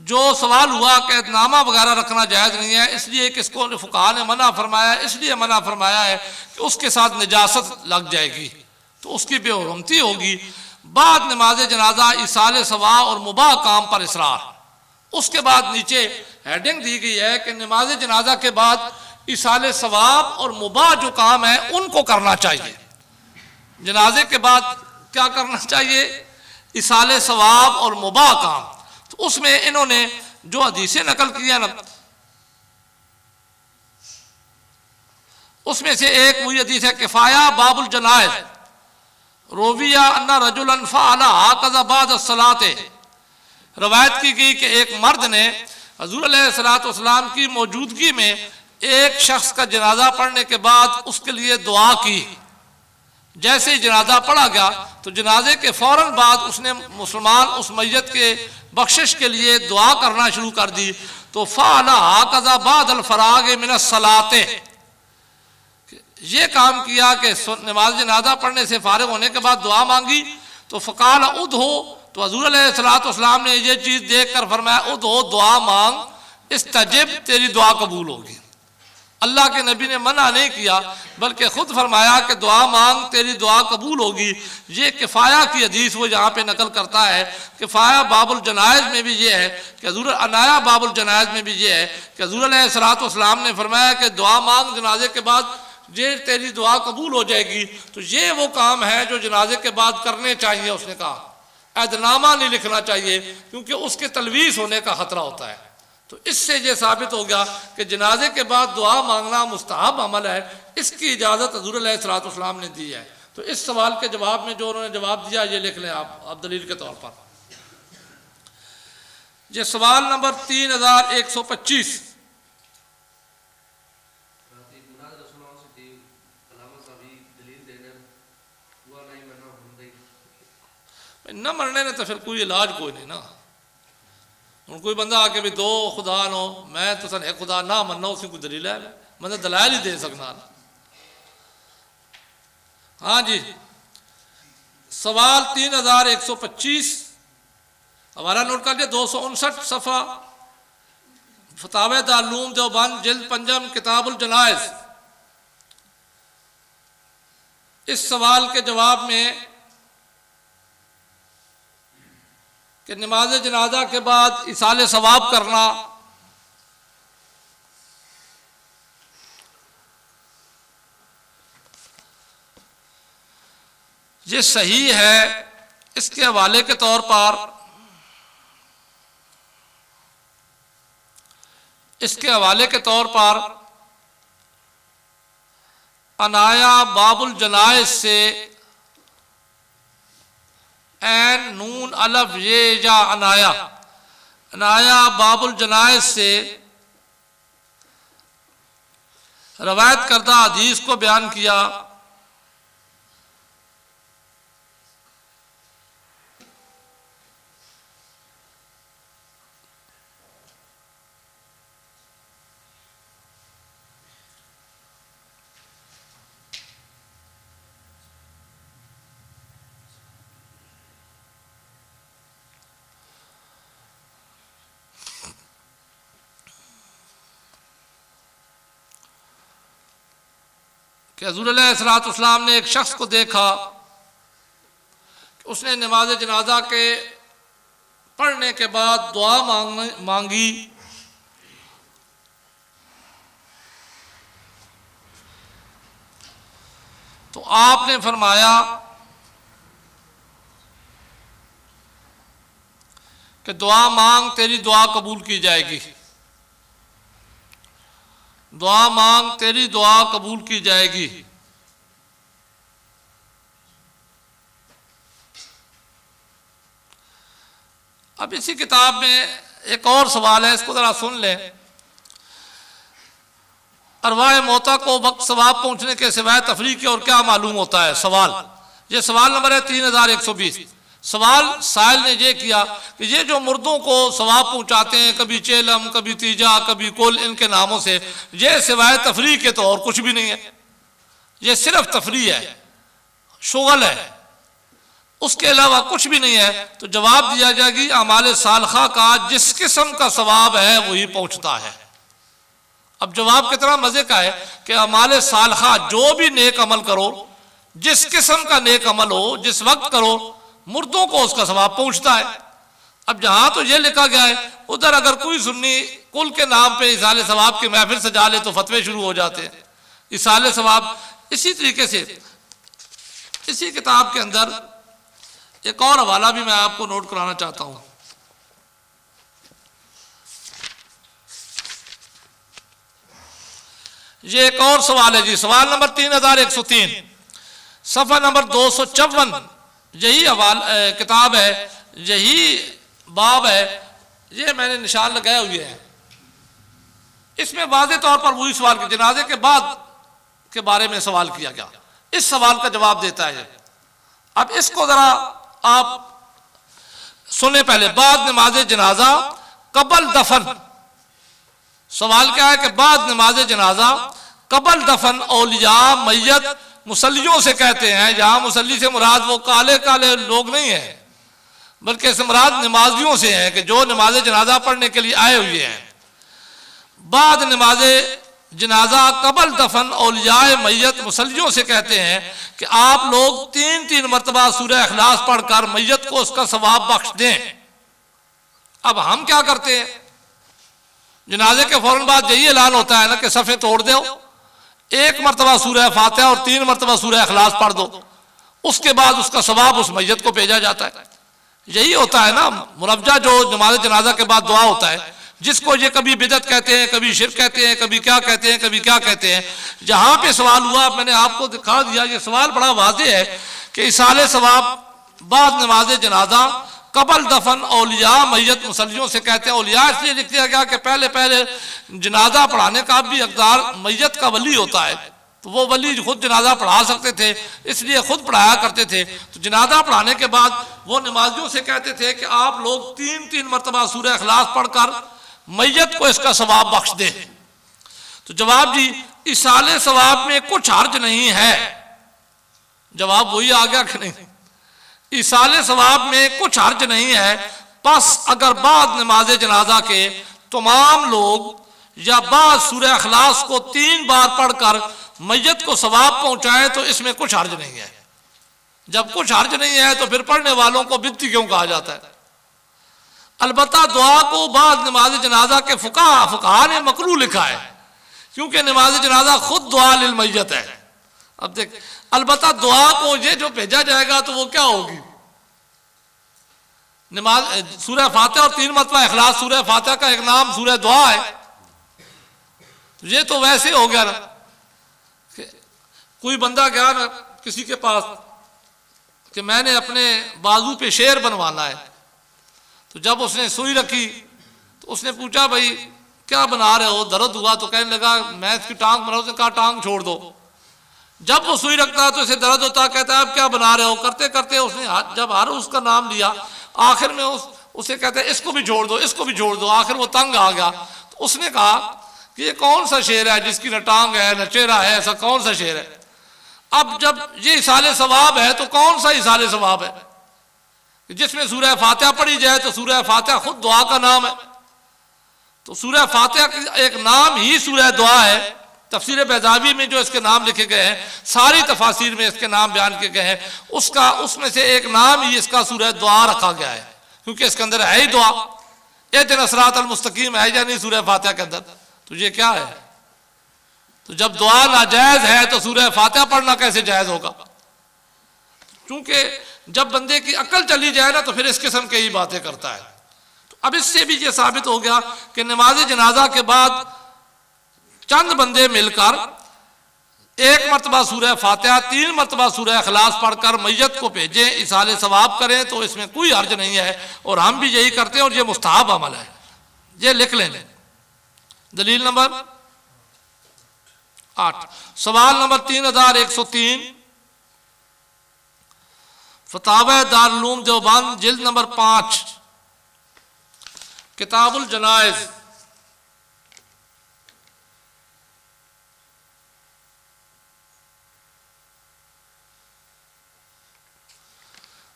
जो सवाल हुआ कि एतनामा वगैरह रखना जायज़ नहीं है, इसलिए कि इसको फुक़हा ने मना फरमाया है, इसलिए मना फरमाया है कि उसके साथ नजासत लग जाएगी तो उसकी बेहुरमती होगी। बाद नमाज जनाजा इसाले सवा और मुबाह काम पर इसरार। उसके बाद नीचे हेडिंग दी गई है कि नमाज जनाजा के बाद इसाले सवाब और मुबाह जो काम है उनको करना चाहिए। जनाजे के बाद क्या करना चाहिए? इसाले सवाब और मुबाह काम। तो उसमें इन्होंने जो हदीसें नकल किया ना, उसमें से एक वही हदीस है किफाया बाबुल जनाइज रोविया अन्ना रजुलन फ़अला हाकज़ा बाद अस्सलाते। रवायत की गई कि एक मर्द ने हज़ूर अलैहिस्सलातु वस्सलाम की मौजूदगी में एक शख्स का जनाजा पढ़ने के बाद उसके लिए दुआ की। जैसे ही जनाजा पढ़ा गया तो जनाजे के फ़ौरन बाद उसने मुसलमान उस मैयत के बख्शिश के लिए दुआ करना शुरू कर दी। तो फ़अला हाकज़ा बादल फ़राग़ मिनस सलाते, ये काम किया कि नमाज जनाजा पढ़ने से फारिग होने के बाद दुआ मांगी। तो फ़क़ाल उद हो, तो हज़ूर अलैहिस्सलातु वस्सलाम ने ये चीज़ देख कर फरमाया उद हो, दुआ मांग, इस्तजिब, तेरी दुआ कबूल होगी। अल्लाह के नबी ने मना नहीं किया, बल्कि खुद फरमाया कि दुआ मांग, तेरी दुआ कबूल होगी। ये किफ़ाया की हदीस वो यहाँ पे नकल करता है। किफ़ाया बाबुल जनाइज़ में भी ये है कि हज़ूर अनाया बाबुल जनाइज़ में भी ये है कि हज़ूर अलैहिस्सलातु वस्सलाम ने फरमाया कि दुआ मांग जनाजे के बाद, ये तेरी दुआ कबूल हो जाएगी। तो ये वो काम है जो जनाजे के बाद करने चाहिए। उसने कहा ऐदनामा नहीं लिखना चाहिए क्योंकि उसके तलवीस होने का खतरा होता है। तो इससे ये साबित हो गया कि जनाजे के बाद दुआ मांगना मुस्तहब अमल है, इसकी इजाज़त हज़ूर अलैहिस्सलातु वस्सलाम ने दी है। तो इस सवाल के जवाब में जो उन्होंने जवाब दिया ये लिख लें आप दलील के तौर पर। ये सवाल नंबर 3125। न मरने ने तो फिर कोई इलाज कोई नहीं ना। हूँ कोई बंदा आके भी दो खुदा नो मैं तो सन एक खुदा ना मनना उसी को दलील है मैं दलाल ही दे सकना। हाँ जी, सवाल 3125 हमारा नोट कर लिया। 259 सफ़ा फतावे दारूम देवबंद जिल्द पंजम किताबुल जनाइज। इस सवाल के जवाब में कि नमाज जनाजा के बाद इसाले सवाब करना ये सही है, इसके हवाले के तौर पर अनाया बाबुल जनाइज से एन नून अलफ ये या अनाया बाबुल जनाइज से रवायत करदा हदीस को बयान किया। कि हज़ूर अलैहिस्सलाम ने एक शख्स को देखा कि उसने नमाज जनाजा के पढ़ने के बाद दुआ मांगी। तो आपने फरमाया कि दुआ मांग, तेरी दुआ कबूल की जाएगी। दुआ मांग, तेरी दुआ कबूल की जाएगी। अब इसी किताब में एक और सवाल है, इसको जरा सुन लें। अरवाह मौता को वक्त सवाब पहुंचने के सिवाय तफरीक की और क्या मालूम होता है? सवाल, ये सवाल नंबर है 3120। सवाल साहिल ने ये किया कि ये जो मुर्दों को सवाब पहुंचाते हैं, कभी चेलम, कभी तीजा, कभी कुल, इनके नामों से, ये सिवाय तफरीक के तो और कुछ भी नहीं है। ये सिर्फ तफरीक है, शुगल है, उसके अलावा कुछ भी नहीं है। तो जवाब दिया जाएगी अमाल सालखा का जिस किस्म का सवाब है वही पहुंचता है। अब जवाब कितना मजे का है कि अमाल सालखा जो भी नेक अमल करो, जिस किस्म का नेक अमल हो, जिस वक्त करो, मुर्दों को उसका सवाब पहुंचता है। अब जहां तो ये लिखा गया है, उधर अगर कोई सुन्नी कुल के नाम पे इसाले सवाब की महफिल सजा ले तो फतवे शुरू हो जाते हैं। इसाले सवाब इसी तरीके से इसी किताब के अंदर एक और हवाला भी मैं आपको नोट कराना चाहता हूं। ये एक और सवाल है जी, सवाल नंबर 3103 सफा नंबर 254। यही किताब है, यही बाब है, ये मैंने निशान लगाए हुए हैं। इसमें वाज़ेह तौर पर वही सवाल कि जनाजे के बाद के बारे में सवाल किया गया, इस सवाल का जवाब देता है। अब इसको जरा आप सुने पहले। बाद नमाज जनाजा कबल दफन, सवाल क्या है कि बाद नमाज जनाजा कबल दफन औलिया मैयत मुसल्लियों से कहते हैं। यहाँ मुसल्ली से मुराद वो काले काले लोग नहीं है, बल्कि इससे मुराद नमाजियों से हैं कि जो नमाज जनाजा पढ़ने के लिए आए हुए हैं। बाद नमाज जनाजा कबल दफन औलिया मैयत मुसल्लियों से कहते हैं कि आप लोग 3-3 मरतबा सूरह इखलास पढ़कर मैयत को उसका सवाब बख्श दें। अब हम क्या करते हैं, जनाजे के फौरन बाद यही ऐलान होता है ना कि सफ़े तोड़ दो, 1 मरतबा सूरह फातिहा और 3 मरतबा सूरह इखलास पढ़ दो, उसके बाद उसका सवाब उस मैयत को भेजा जाता है। यही होता है ना मुरब्जा जो नमाज जनाजा के बाद दुआ होता है, जिसको ये कभी बिदअत कहते हैं, कभी शिर्क कहते हैं, कभी क्या कहते हैं, कभी क्या कहते हैं। जहां पे सवाल हुआ मैंने आपको दिखा दिया, ये सवाल बड़ा वाज़ेह है कि इसाले सवाब बाद नमाज जनाजा कबल दफन औलिया मैयत मुसल्लियों से कहते हैं। औलिया इसलिए लिख दिया गया कि पहले पहले जनाजा पढ़ाने का भी हकदार मैयत का वली होता है, तो वो वली खुद जनाजा पढ़ा सकते थे, इसलिए खुद पढ़ाया करते थे। तो जनाजा पढ़ाने के बाद वो नमाजियों से कहते थे कि आप लोग 3-3 मरतबा सूरह इखलास पढ़कर मैयत को इसका सवाब बख्श दे। तो जवाब जी, इसाले सवाब में कुछ हर्ज नहीं है। जवाब वही आ गया कि नहीं, इसाले सवाब में कुछ हर्ज नहीं है। बस अगर बाद नमाज जनाजा के तमाम लोग या बाद सूरह इखलास को 3 बार पढ़कर मैयत को सवाब पहुंचाए तो इसमें कुछ हर्ज नहीं है। जब कुछ हर्ज नहीं है तो फिर पढ़ने वालों को बिद्ती क्यों कहा जाता है? अलबत्ता दुआ को बाद नमाज जनाजा के फुकाहा ने मकरू लिखा है, क्योंकि नमाज जनाजा खुद दुआ लिल मैयत है। अब देख, अलबत्ता दुआ को ये जो भेजा जाएगा तो वो क्या होगी? नमाज सूरह फातिहा और 3 मरतबा इखलास। सूरह फातिहा का एक नाम सूरह दुआ है। ये तो वैसे हो गया ना, कोई बंदा गया ना किसी के पास कि मैंने अपने बाजू पे शेर बनवाना है। तो जब उसने सुई रखी तो उसने पूछा, भाई क्या बना रहे हो, दर्द हुआ? तो कहने लगा मैं इसकी टांग बना। उसने कहा टांग छोड़ दो। जब वो सुई रखता तो इसे दर्द होता, कहता है अब क्या बना रहे हो? करते करते उसने जब हर उसका नाम लिया, आखिर में उसे कहते हैं इसको भी छोड़ दो, इसको भी छोड़ दो। आखिर वो तंग आ गया। तो उसने कहा कि ये कौन सा शेर है जिसकी न टांग है न चेहरा है, ऐसा कौन सा शेर है? अब जब ये इसाले सवाब है तो कौन सा इसाले सवाब है? जिसमें सूरह फातिहा पढ़ी जाए तो सूरह फातिहा खुद दुआ का नाम है। तो सूरह फातिहा का एक नाम ही सूरह दुआ है। तफसीर बैज़ावी में जो इसके नाम लिखे गए हैं, सारी तफासिर में इसके नाम बयान किए गए हैं, उसमें से एक नाम ही इसका सूरह दुआ रखा गया है, क्योंकि इसके अंदर है ही दुआ। इहदिना सिरातल मुस्तकीम है या नहीं सूरह फातिहा के अंदर? तो ये क्या है? तो जब दुआ नाजायज है तो सूरह फातिहा पढ़ना कैसे जायज होगा? क्योंकि जब बंदे की अकल चली जाए ना तो फिर इस किस्म की ही बातें करता है। तो अब इससे भी ये साबित हो गया कि नमाज जनाजा के बाद चंद बंदे मिलकर 1 मरतबा सूरह फातिहा, 3 मरतबा सूरह इखलास पढ़कर मैयत को भेजें, इसाले सवाब करें तो इसमें कोई हर्ज नहीं है। और हम भी यही करते हैं और ये मुस्तहब अमल है। ये लिख लें। दलील नंबर 8, सवाल नंबर 3103, फतावा दारुल उलूम देवबंद जिल्द नंबर 5, किताबुल जनाइज।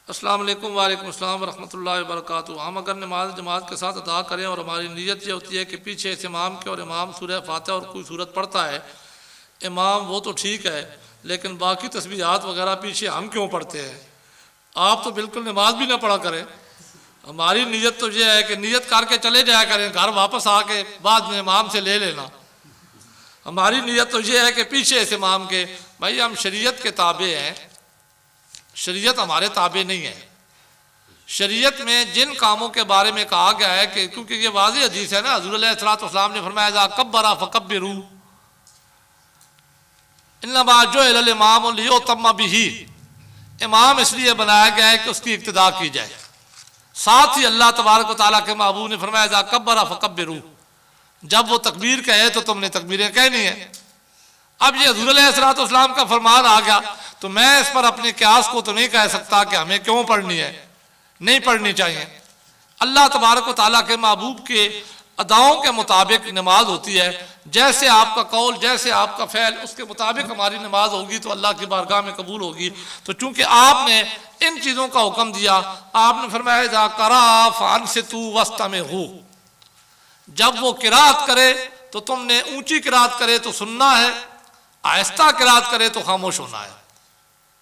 अस्सलाम वालेकुम वालेकुम अस्सलाम वरहमतुल्लाहि वबरकातुहू। हम अगर नमाज जमात के साथ अदा करें और हमारी नीयत ये होती है कि पीछे इस इमाम के और इमाम सूरह फातिहा और कोई सूरत पढ़ता है, इमाम वो तो ठीक है, लेकिन बाकी तस्बीहात वगैरह पीछे हम क्यों पढ़ते हैं? आप तो बिल्कुल नमाज भी ना पढ़ा करें। हमारी नीयत तो ये है कि नीयत करके चले जाया करें, घर वापस आके बाद में इमाम से ले लेना। हमारी नीयत तो ये है कि पीछे इस इमाम के, भाई हम शरीयत के ताबे हैं, शरीयत हमारे ताबे नहीं है। शरीयत में जिन कामों के बारे में कहा गया है कि, क्योंकि ये वाज़ेह हदीस है ना, हुज़ूर अलैहिस्सलाम ने फरमाया कब्बरा फकब्बिरू इन्नमा जुइलल इमामु लियुतम्मा बिही। इमाम इसलिए बनाया गया है कि उसकी इक्तिदा की जाए। साथ ही अल्लाह तबारक व तआला के महबूब ने फरमाया कब्बरा फकब्बिरू, जब वो तकबीर कहे तो तुमने तकबीरें कहनी है। अब ये हुज़ूर अलैहिस्सलाम का फरमान आ गया तो मैं इस पर अपने क्यास को तो नहीं कह सकता कि हमें क्यों पढ़नी है, नहीं पढ़नी चाहिए। अल्लाह तबारक व तआला के महबूब के अदाओं के मुताबिक नमाज होती है। जैसे आपका कौल, जैसे आपका फ़ैल, उसके मुताबिक हमारी नमाज होगी तो अल्लाह की बारगाह में कबूल होगी। तो चूंकि आपने इन चीज़ों का हुक्म दिया, आपने फरमाया करा फ़ान से तू वस्ता में हो, जब वो किरात करे तो तुमने ऊंची किरात करे तो सुनना है, आहिस्ता किरात करे तो खामोश होना है।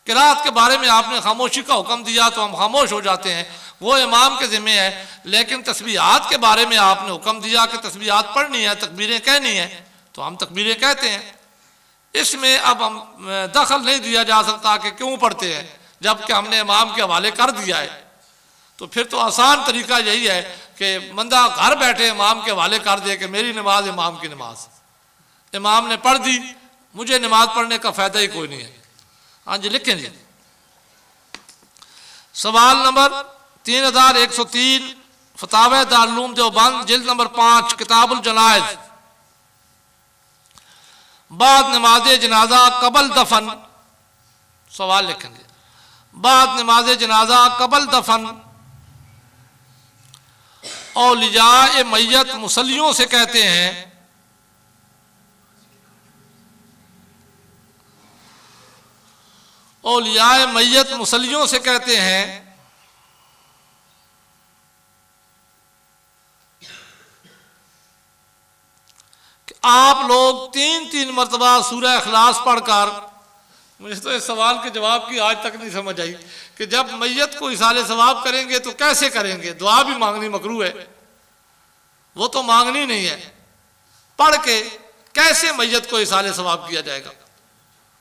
किरात के बारे में आपने खामोशी का हुक्म दिया तो हम खामोश हो जाते हैं, वो इमाम के ज़िम्मे है। लेकिन तस्बीहात के बारे में आपने हुक्म दिया कि तस्बीहात पढ़नी है, तकबीरें कहनी है, तो हम तकबीरें कहते हैं। इसमें अब हम दखल नहीं दिया जा सकता कि क्यों पढ़ते हैं, जबकि हमने इमाम के हवाले कर दिया है। तो फिर तो आसान तरीका यही है कि बंदा घर बैठे इमाम के हवाले कर दे कि मेरी नमाज इमाम की नमाज, इमाम ने पढ़ दी, मुझे नमाज पढ़ने का फ़ायदा ही कोई नहीं है। हाँ जी लिखें जी। सवाल नंबर 3103, फतावा दारुल उलूम देवबंद जिल्द नंबर 5, किताबुल जनाइज। बाद नमाज जनाजा कबल दफन, सवाल लिखेंगे, बाद नमाज जनाजा कबल दफन औलिया मैयत मुसल्लियों से कहते हैं, औलिया मैयत मुसल्लियों से कहते हैं कि आप लोग 3-3 मरतबा सूरह इखलास पढ़कर, मुझे तो इस सवाल के जवाब की आज तक नहीं समझ आई कि जब मैयत को इसाले सवाब करेंगे तो कैसे करेंगे, दुआ भी मांगनी मकरूह है, वो तो मांगनी नहीं है, पढ़ के कैसे मैयत को इसाले सवाब किया जाएगा।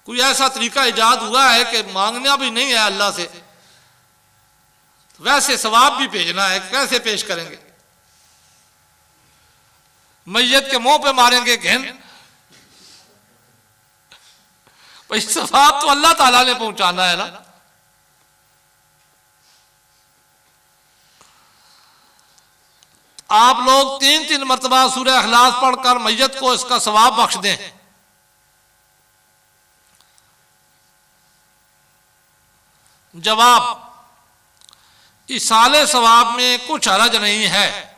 कोई ऐसा तरीका इजाद हुआ है कि मांगना भी नहीं है अल्लाह से, वैसे सवाब भी भेजना है, कैसे पेश करेंगे। मैयत के मुंह पे मारेंगे घेन, भाई सवाब तो अल्लाह ताला ने पहुंचाना है ना। आप लोग 3-3 मरतबा सूरह इखलास पढ़कर मैयत को इसका सवाब बख्श दें। जवाब, इसाले सवाब में कुछ हरज नहीं है।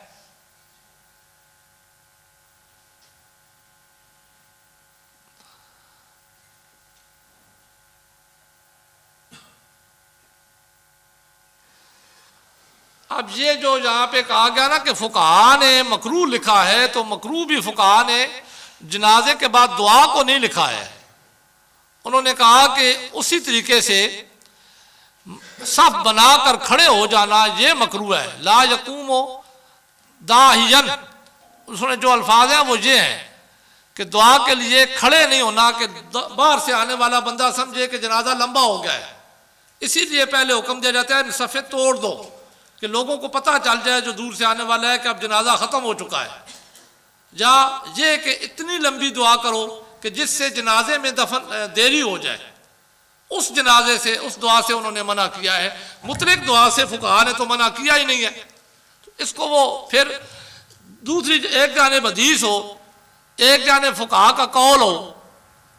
अब ये जो यहां पे कहा गया ना कि फुकहा ने मकरूह लिखा है, तो मकरूह भी फुकहा ने जनाजे के बाद दुआ को नहीं लिखा है। उन्होंने कहा कि उसी तरीके से सफ बनाकर खड़े हो जाना ये मकरूह है। ला यकूमो दाहियन, उसने जो अल्फाज हैं वो ये हैं कि दुआ के लिए खड़े नहीं होना, कि बाहर से आने वाला बंदा समझे कि जनाजा लंबा हो गया है, इसीलिए पहले हुक्म दिया जाता है सफ़े तोड़ दो कि लोगों को पता चल जाए जो दूर से आने वाला है कि अब जनाजा ख़त्म हो चुका है। या ये कि इतनी लंबी दुआ करो कि जिससे जनाजे में दफन देरी हो जाए, उस जनाजे से, उस दुआ से उन्होंने मना किया है। मुतलक दुआ से फुकहा ने तो मना किया ही नहीं है। तो इसको वो फिर दूसरी, एक जाने हदीस हो, एक जाने फुकहा का कौल हो,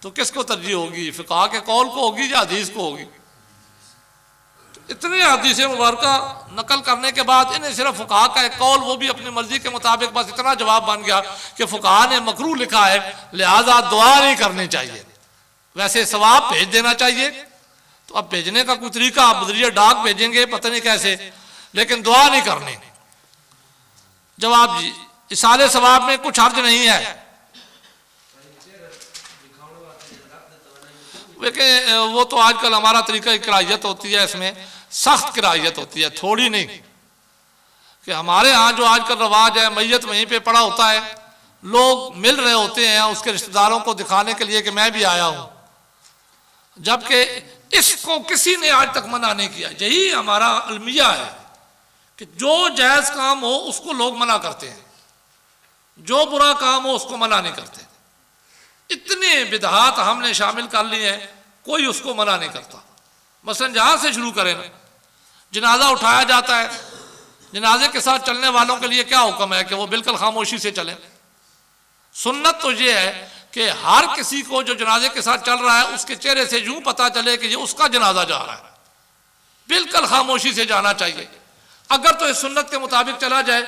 तो किसको तरजीह होगी, फुकहा के कौल को होगी या हदीस को होगी। इतने हदीसें मुबारका नकल करने के बाद इन्हें सिर्फ फुकहा का एक कौल, वो भी अपनी मर्जी के मुताबिक, बस इतना जवाब बन गया कि फुकहा ने मकरूह लिखा है, लिहाजा दुआ नहीं करनी चाहिए, वैसे सवाब भेज देना चाहिए। तो अब भेजने का कोई तरीका, आप बदरिया डाक भेजेंगे पता नहीं कैसे, लेकिन दुआ नहीं करनी। जवाब जी, इसाले सवाब में कुछ हर्ज नहीं है। देखिए वो तो आजकल हमारा तरीका किरायत होती है, इसमें सख्त किरायत होती है, थोड़ी नहीं। कि हमारे यहाँ जो आजकल रवाज है, मैयत वहीं पे पड़ा होता है, लोग मिल रहे होते हैं उसके रिश्तेदारों को दिखाने के लिए कि मैं भी आया हूँ, जबकि इसको किसी ने आज तक मना नहीं किया। यही हमारा अलमिया है कि जो जायज़ काम हो उसको लोग मना करते हैं, जो बुरा काम हो उसको मना नहीं करते। इतने बिदहात हमने शामिल कर लिए हैं, कोई उसको मना नहीं करता। मसलन जहाँ से शुरू करें ना, जनाजा उठाया जाता है, जनाजे के साथ चलने वालों के लिए क्या हुक्म है कि वो बिल्कुल खामोशी से चलें। सुन्नत तो ये है कि हर किसी को जो जनाजे के साथ चल रहा है उसके चेहरे से यूं पता चले कि ये उसका जनाजा जा रहा है, बिल्कुल खामोशी से जाना चाहिए। अगर तो इस सुन्नत के मुताबिक चला जाए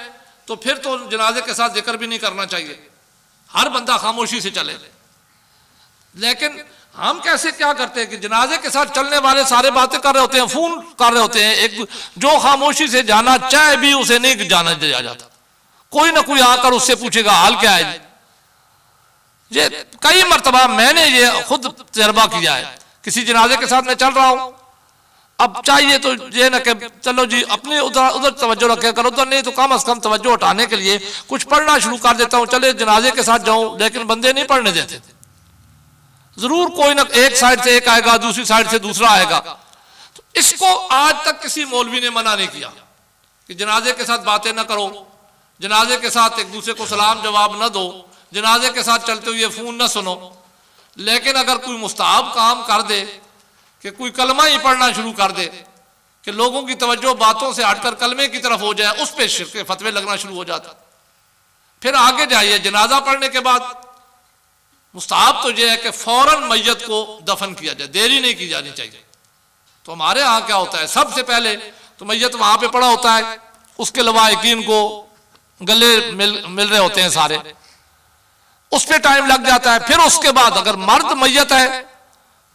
तो फिर तो जनाजे के साथ जिक्र भी नहीं करना चाहिए, हर बंदा खामोशी से चले। लेकिन हम कैसे क्या करते हैं कि जनाजे के साथ चलने वाले सारे बातें कर रहे होते हैं, फोन कर रहे होते हैं, एक जो खामोशी से जाना चाहे भी उसे नहीं जाना दिया जाता। कोई ना कोई आकर उससे पूछेगा हाल क्या है। ये कई मरतबा मैंने ये खुद तजर्बा किया है, किसी जनाजे के साथ मैं चल रहा हूं, अब चाहिए तो ये ना कि चलो जी अपने उधर उधर तवज्जो रखे कर, उधर नहीं तो कम से कम तवज्जो हटाने के लिए कुछ पढ़ना शुरू कर देता हूं, चले जनाजे के साथ जाऊं, लेकिन बंदे नहीं पढ़ने देते। जरूर कोई ना एक साइड से एक आएगा, दूसरी साइड से दूसरा आएगा। तो इसको आज तक किसी मौलवी ने मना नहीं किया कि जनाजे के साथ बातें ना करो, जनाजे के साथ एक दूसरे को सलाम जवाब न दो, जनाजे के साथ चलते हुए फोन न सुनो। लेकिन अगर कोई मुस्ताहब काम कर दे कि कोई कलमा ही पढ़ना शुरू कर दे कि लोगों की तवज्जो बातों से हटकर कलमे की तरफ हो जाए, उस पे शिर्क के फतवे लगना शुरू हो जाता। फिर आगे जाइए, जनाजा पढ़ने के बाद मुस्ताहब तो यह है कि फौरन मैयत को दफन किया जाए, देरी नहीं की जानी चाहिए। तो हमारे यहाँ क्या होता है, सबसे पहले तो मैयत वहां पे पड़ा होता है, उसके लवाहिकीन को गले मिल रहे होते हैं सारे, उस पर टाइम लग जाता है। फिर उसके बाद अगर मर्द मैयत है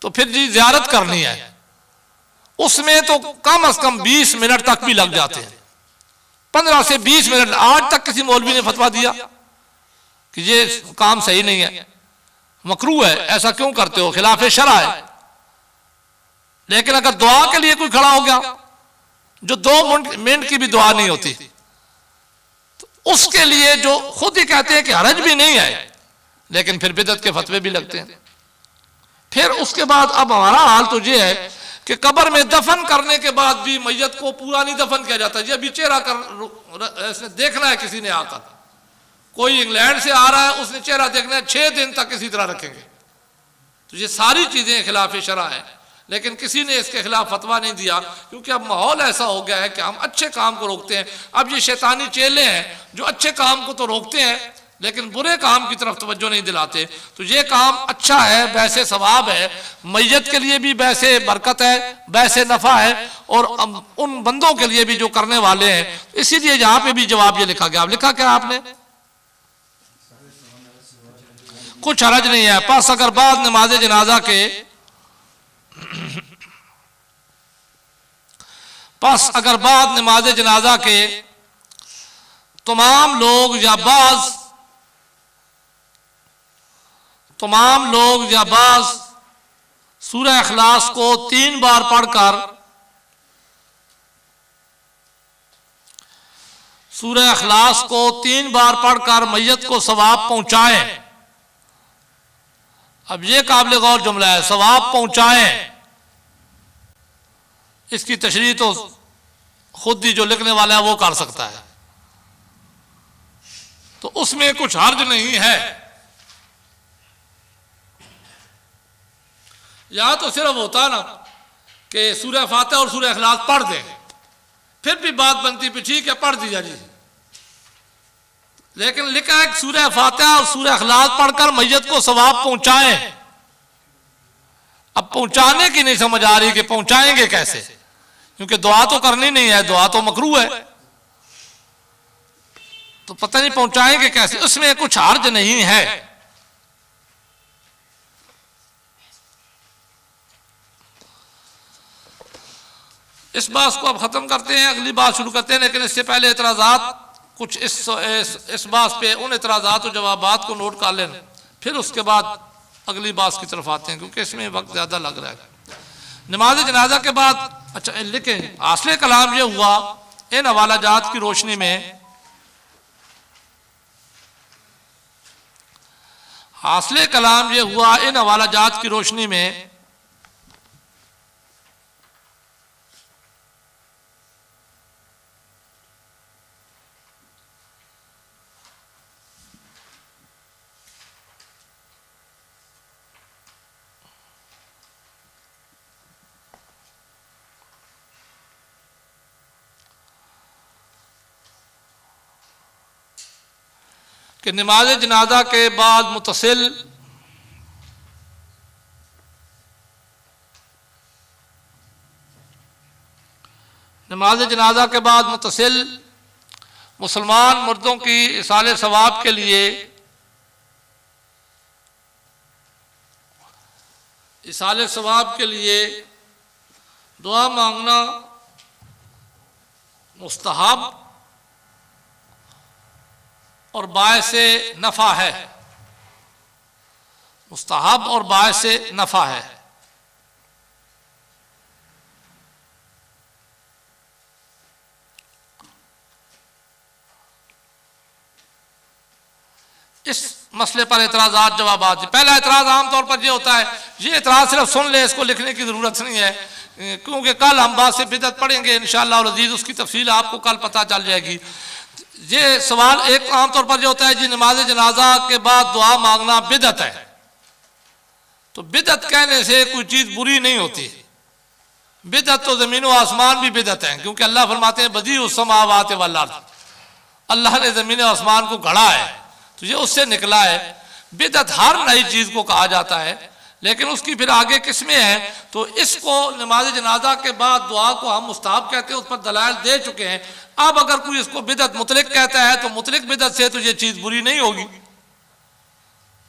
तो फिर जी ज़ियारत करनी है, उसमें तो कम से कम 20 मिनट तक भी लग जाते हैं, 15 से 20 मिनट। आज तक किसी मौलवी ने फतवा दिया कि ये काम सही नहीं है, मकरूह है, ऐसा क्यों करते हो, खिलाफ शरा है। लेकिन अगर दुआ के लिए कोई खड़ा हो गया, जो 2 मिनट की भी दुआ नहीं होती, तो उसके लिए जो खुद ही कहते हैं कि हरज भी नहीं है, लेकिन फिर बिदअत के फतवे भी लगते हैं। फिर उसके बाद अब हमारा हाल तो ये है कि कब्र में दफन करने के बाद भी मैयत को पूरा नहीं दफन किया जाता। ये भी चेहरा कर देखना है, किसी ने आकर, कोई इंग्लैंड से आ रहा है, उसने चेहरा देखना है, 6 दिन तक इसी तरह रखेंगे। तो ये सारी चीजें खिलाफ शरा है, लेकिन किसी ने इसके खिलाफ फतवा नहीं दिया, क्योंकि अब माहौल ऐसा हो गया है कि हम अच्छे काम को रोकते हैं। अब ये शैतानी चेले हैं जो अच्छे काम को तो रोकते हैं लेकिन बुरे काम की तरफ तवज्जो नहीं दिलाते। तो ये काम अच्छा है, वैसे सवाब है, मैयत के लिए भी वैसे बरकत है, वैसे नफा है, और उन बंदों के लिए भी जो करने वाले हैं। इसीलिए यहाँ पे भी जवाब ये लिखा गया। अब लिखा क्या आपने, कुछ हरज नहीं है। पास अगर बाद नमाज जनाजा के पास अगर बाद नमाज जनाजा के तमाम लोग या बाज सूरह इखलास को 3 बार पढ़कर मैयत को सवाब पहुंचाएं। अब ये काबिल गौर जुमला है, सवाब पहुंचाएं। इसकी तशरीह तो खुद ही जो लिखने वाला है वो कर सकता है, तो उसमें कुछ हर्ज नहीं है। या तो सिर्फ होता ना कि सूरह फातिहा और सूरह इखलास पढ़ दें, फिर भी बात बनती भी ठीक है पढ़ दिया जी, लेकिन लिखा है कि सूरह फातिहा और सूरह इखलास पढ़कर मैयत को सवाब पहुंचाएं। अब पहुंचाने की नहीं समझ आ रही कि पहुंचाएंगे कैसे, क्योंकि दुआ तो करनी नहीं है, दुआ तो मकरूह है, तो पता नहीं पहुंचाएंगे कैसे। उसमें कुछ हर्ज नहीं है। इस बात को अब खत्म करते हैं, अगली बात शुरू करते हैं। लेकिन इससे पहले एतराज़ात कुछ इस बात पे, उन एतराज़ात और जवाबात को नोट कर लें, फिर उसके बाद अगली बात की तरफ आते हैं, क्योंकि इसमें वक्त ज़्यादा लग रहा है। नमाज जनाजा के बाद अच्छा लिखें, हासिल कलाम ये हुआ इन हवाला जात की रोशनी में, हासिल कलाम ये हुआ इन हवाला जात की रोशनी में कि नमाज जनाजा के बाद मुतसिल मुसलमान मर्दों की इसाले सवाब के लिए दुआ मांगना मुस्तहब और बायसे नफा है, मुस्तहब और बायसे नफा है। इस मसले पर एतराज़ात जवाबात। पहला एतराज़ आमतौर पर यह होता है, ये एतराज़ सिर्फ सुन ले, इसको लिखने की ज़रूरत नहीं है, क्योंकि कल हम बात से बिदअत पढ़ेंगे इंशाअल्लाह अज़ीज़, उसकी तफसील आपको कल पता चल जाएगी। ये सवाल एक आमतौर पर यह होता है जी नमाज जनाजा के बाद दुआ मांगना बिदअत है, तो बिदअत कहने से कोई चीज़ बुरी नहीं होती। बिदअत तो ज़मीन व आसमान भी बिदअत है, क्योंकि अल्लाह फरमाते हैं बदीउस समावाति वल अर्ज़, अल्लाह ने ज़मीन आसमान को गढ़ा है, तो ये उससे निकला है। बिदअत हर नई चीज़ को कहा जाता है, लेकिन उसकी फिर आगे किस्में हैं। तो इसको नमाज जनाजा के बाद दुआ को हम मुस्ताहब कहते हैं, उस पर दलाइल दे चुके हैं। अब अगर कोई इसको बिदअत मुतलक कहता है तो मुतलक बिदअत से तो ये चीज़ बुरी नहीं होगी।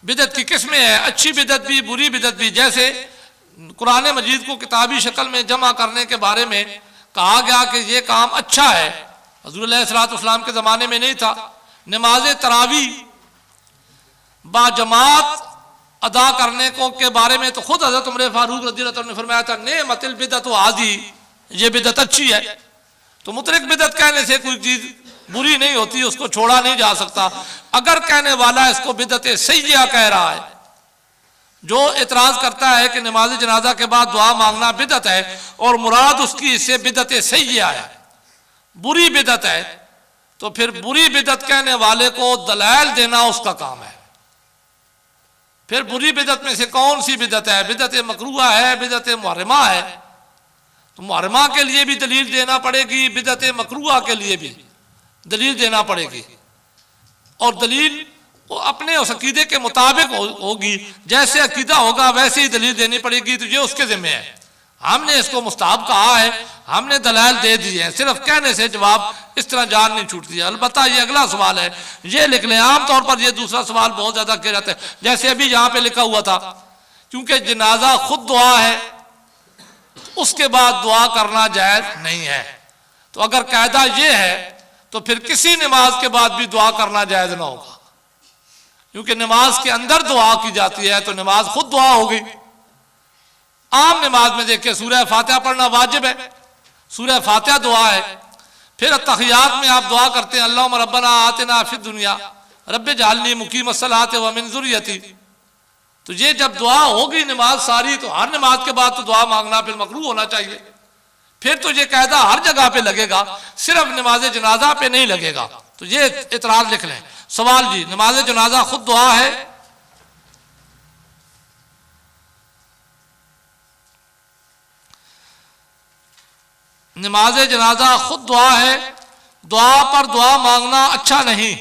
बिदअत की किस्में हैं, अच्छी बिदअत भी, बुरी बिदअत भी। जैसे कुरान मजीद को किताबी शक्ल में जमा करने के बारे में कहा गया कि ये काम अच्छा है, हज़रत अलैहिस्सलाम के ज़माने में नहीं था। नमाज तरावी बाजमात अदा करने को के बारे में तो खुद हज़रत उमर फारूक रज़ियल्लाहु अन्हु ने फरमाया था, नेमतिल बिदअत हाज़ी, ये बिदअत अच्छी है। तो मुतलक बिदअत कहने से कोई चीज़ बुरी नहीं होती, उसको छोड़ा नहीं जा सकता। अगर कहने वाला इसको बिदअत सय्या कह रहा है, जो एतराज़ करता है कि नमाज जनाजा के बाद दुआ मांगना बिदअत है और मुराद उसकी इससे बिदअत सय्या है, बुरी बिदअत है, तो फिर बुरी बिदअत कहने वाले को दलाइल देना उसका काम है। फिर बुरी बिदअत में से कौन सी बिदअत है? बिदअत मकरूहा है, बिदअत मुहर्रमा है। तो मुहर्रमा के लिए भी दलील देना पड़ेगी, बिदअत मकरूहा के लिए भी दलील देना पड़ेगी, और दलील वो अपने उस अकीदे के मुताबिक होगी। जैसे अकीदा होगा वैसे ही दलील देनी पड़ेगी। तो ये उसके ज़िम्मे है। हमने इसको मुस्ताहब कहा है, हमने दलाइल दे दिए हैं, सिर्फ कहने से जवाब इस तरह जान नहीं छूटती है। अलबत्ता ये अगला सवाल है, ये लिख लें। आमतौर पर ये दूसरा सवाल बहुत ज़्यादा किया जाता है, जैसे अभी यहाँ पे लिखा हुआ था, क्योंकि जनाजा खुद दुआ है, उसके बाद दुआ करना जायज़ नहीं है। तो अगर कायदा ये है तो फिर किसी नमाज के बाद भी दुआ करना जायज़ ना होगा, क्योंकि नमाज के अंदर दुआ की जाती है, तो नमाज खुद दुआ होगी। आम नमाज में देखिए सूरह फातिहा पढ़ना वाजिब है, सूरह फातिहा दुआ है। फिर तहियात में आप दुआ करते हैं, अल्लाहुम्मा रब्बना आतिना फिद दुनिया रब्बि जअलनी मुकीमस सलाति व मिन ज़ुर्रियती। तो ये जब दुआ होगी नमाज सारी, तो हर नमाज के बाद तो दुआ मांगना फिर मकरूह होना चाहिए। फिर तो ये कायदा हर जगह पे लगेगा, सिर्फ नमाज जनाजा पे नहीं लगेगा। तो ये इतराज लिख लें। सवाल जी, नमाज जनाजा खुद दुआ है? नमाज जनाजा खुद दुआ है, दुआ पर दुआ मांगना अच्छा नहीं।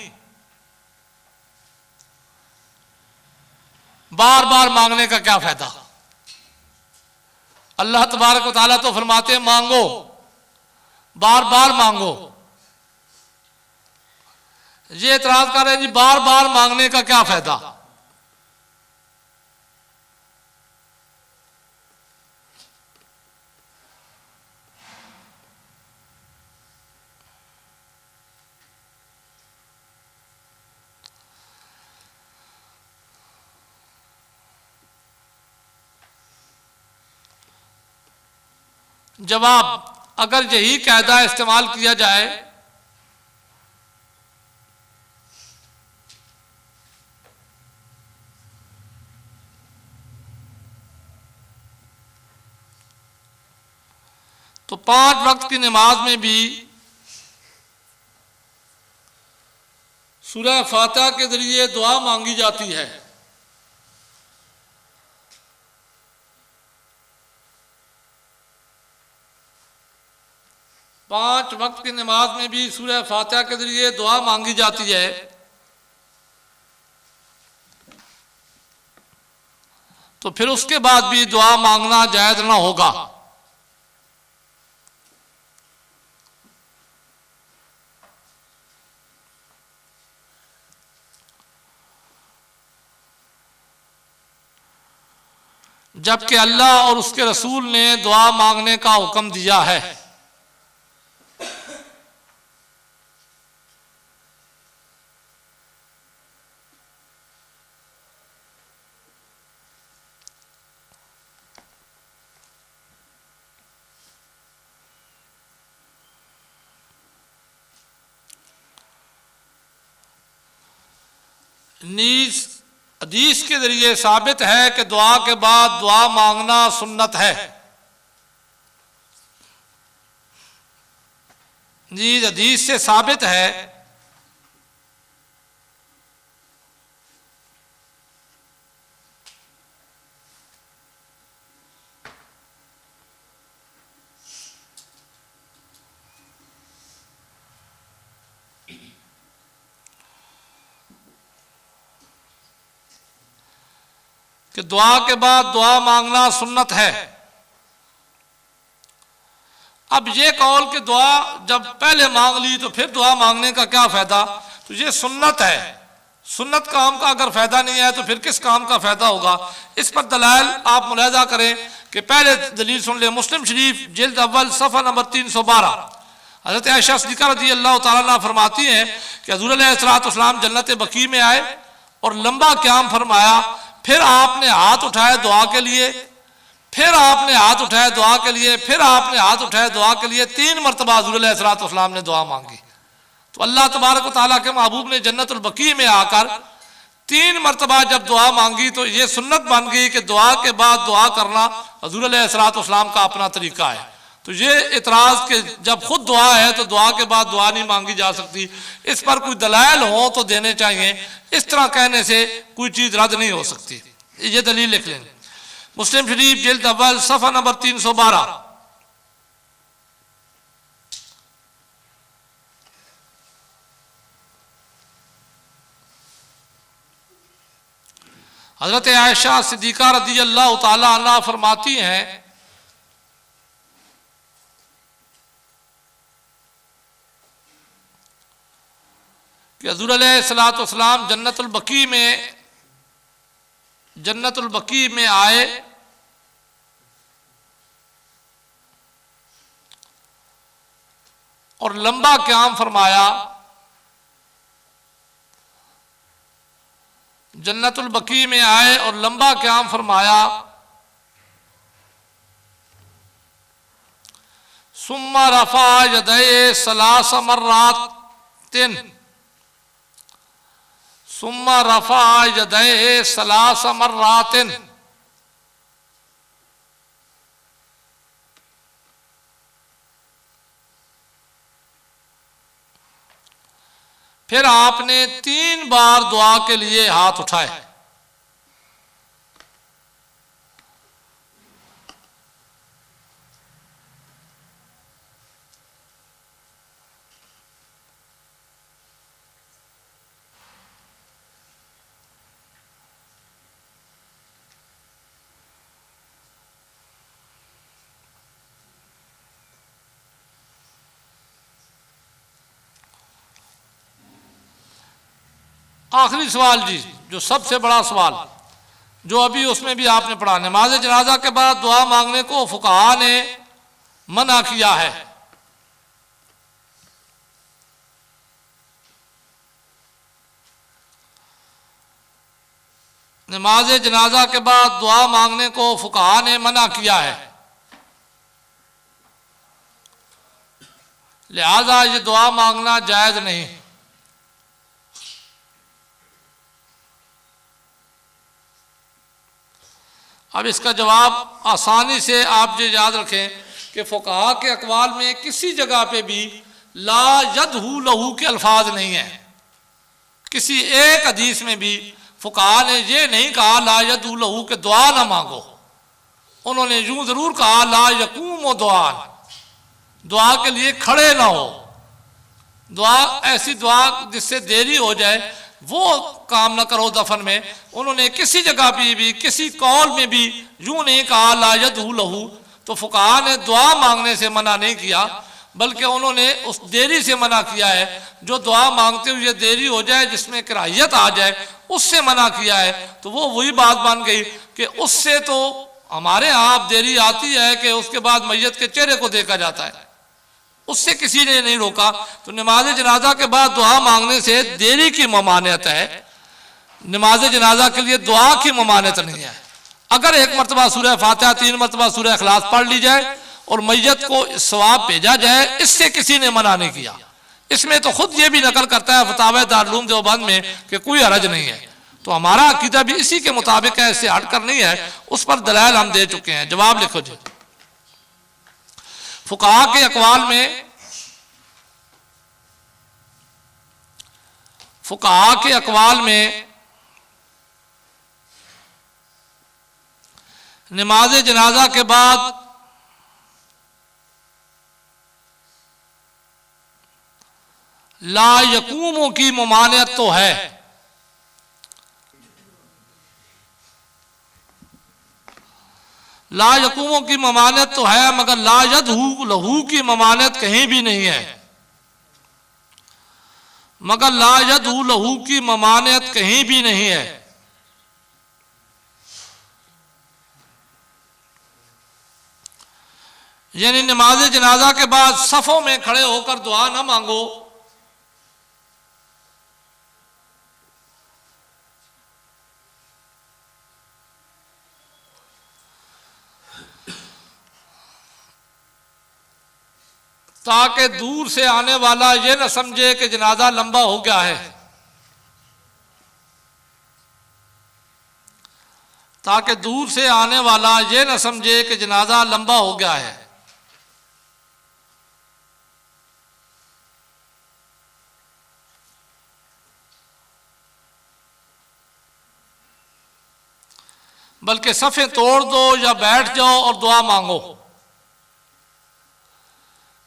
बार बार मांगने का क्या फायदा? अल्लाह तबारक व तआला तो फरमाते हैं मांगो, बार बार मांगो। ये एतराज कर रहे हैं जी बार बार मांगने का क्या फायदा? जवाब, अगर यही कायदा इस्तेमाल किया जाए तो 5 वक्त की नमाज में भी सूरह फातिहा के जरिए दुआ मांगी जाती है। पांच वक्त की नमाज में भी सूरह फातिहा के जरिए दुआ मांगी जाती है। तो फिर उसके बाद भी दुआ मांगना जायज ना होगा। जबकि अल्लाह और उसके रसूल ने दुआ मांगने का हुक्म दिया है। नीज हदीस के जरिए साबित है कि दुआ के बाद दुआ मांगना सुन्नत है। नीज हदीस से साबित है कि दुआ के बाद दुआ मांगना सुन्नत है। अब ये कौल कि दुआ जब पहले मांग ली तो फिर दुआ मांगने का क्या फायदा, तो ये सुन्नत है। सुन्नत काम का अगर फायदा नहीं है तो फिर किस काम का फायदा होगा। इस पर दलाइल आप मुलाहिजा करें कि पहले दलील सुन ले। मुस्लिम शरीफ जिल्द अव्वल सफ़ा नंबर 312 हज़रत आयशा सिद्दीक़ा रज़ी अल्लाह तआला अन्हा फरमाती हैं कि हुज़ूर अलैहिस्सलाम जन्नत बकी में आए और लंबा क़याम फरमाया, फिर आपने हाथ उठाए दुआ के लिए, फिर आपने हाथ उठाए दुआ के लिए, फिर आपने हाथ उठाए दुआ के लिए। 3 मरतबा हुज़ूर अलैहिस्सलाम ने दुआ मांगी। तो अल्लाह तबारक व तआला के महबूब ने जन्नतुल बकी में आकर 3 मरतबा जब दुआ मांगी तो ये सुन्नत बन गई कि दुआ के बाद दुआ करना हुज़ूर अलैहिस्सलाम का अपना तरीका है। तो ये इतराज़ कि जब खुद दुआ है तो दुआ के बाद दुआ नहीं मांगी जा सकती, इस पर कोई दलाइल हो तो देने चाहिए। इस तरह कहने से कोई चीज़ रद्द नहीं हो सकती। ये दलील लिख लें। मुस्लिम शरीफ जिल्द अव्वल सफ़ा नंबर 312 हज़रत आयशा सिद्दीक़ा रज़ी अल्लाह तआला अन्हा फरमाती हैं कि हुज़ूर अलैहिस्सलाम जन्नतुल बकी में आए और लंबा क़याम फरमाया। जन्नतुल बकी में आए और लंबा क़याम फरमाया। सुम्मा रफ़ा यदैहि सलास मर्रातिन, सुम्मा रफ़ा यदैहि सलास मर्रातिन। फिर आपने 3 बार दुआ के लिए हाथ उठाए। आखिरी सवाल जी, जो सबसे बड़ा सवाल, जो अभी उसमें भी आपने पढ़ा, नमाज जनाजा के बाद दुआ मांगने को फुक़हा ने मना किया है। नमाज जनाजा के बाद दुआ मांगने को फुक़हा ने मना किया है, लिहाजा ये दुआ मांगना जायज़ नहीं। अब इसका जवाब आसानी से आप ये याद रखें कि फुक़हा के अक़वाल में किसी जगह पे भी ला यदहू लहू के अल्फाज नहीं है। किसी एक हदीस में भी फुक़हा ने ये नहीं कहा ला यदहू लहू के दुआ ना मांगो। उन्होंने यूं ज़रूर कहा ला यकूम दुआ, दुआ के लिए खड़े ना हो। दुआ ऐसी दुआ जिससे देरी हो जाए वो काम ना करो दफन में। उन्होंने किसी जगह भी किसी कौल में भी यूं नहीं कहा ला यदहू लहू। तो फुक़हा ने दुआ मांगने से मना नहीं किया, बल्कि उन्होंने उस देरी से मना किया है जो दुआ मांगते हुए देरी हो जाए, जिसमें कराहियत आ जाए, उससे मना किया है। तो वो वही बात बन गई कि उससे तो हमारे यहाँ अब देरी आती है कि उसके बाद मैयत के चेहरे को देखा जाता है, उससे किसी ने नहीं रोका। तो नमाज जनाजा के बाद दुआ मांगने से देरी की ममानियत है, नमाज जनाजा के लिए दुआ की ममानियत नहीं है। अगर 1 मरतबा सूरह फातिहा 3 मरतबा सूरह इखलास पढ़ ली जाए और मैयत को सवाब भेजा जाए, इससे किसी ने मना नहीं किया। इसमें तो खुद ये भी नकल करता है फतावा दारुल उलूम देवबंद में कि कोई हरज नहीं है। तो हमारा अकीदा भी इसी के मुताबिक है, इससे हट कर नहीं है। उस पर दलाइल हम दे चुके हैं। जवाब लिखो जी। फुक़हा के अक़वाल में, फुक़हा के अक़वाल में नमाज जनाजा के बाद ला यकूमों की ममानियत तो है, ला यकूमों की ममानियत तो है मगर ला यदहू लहू की ममानियत कहीं भी नहीं है, मगर ला यदहू लहू की ममानियत कहीं भी नहीं है। यानी नमाज जनाजा के बाद सफ़ों में खड़े होकर दुआ ना मांगो, ताकि दूर से आने वाला ये न समझे कि जनाजा लंबा हो गया है, ताकि दूर से आने वाला ये न समझे कि जनाजा लंबा हो गया है। बल्कि सफ़े तोड़ दो या बैठ जाओ और दुआ मांगो,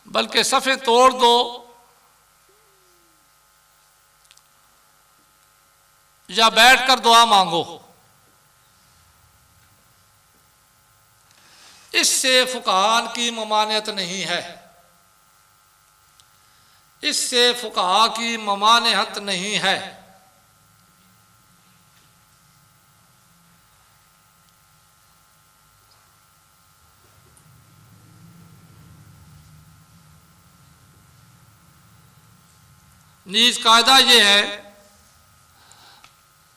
बल्कि सफ़े तोड़ दो या बैठकर दुआ मांगो। इससे फुकाहान की ममानियत नहीं है, इससे फुकाहा की ममानियत नहीं है। नीज कायदा ये है,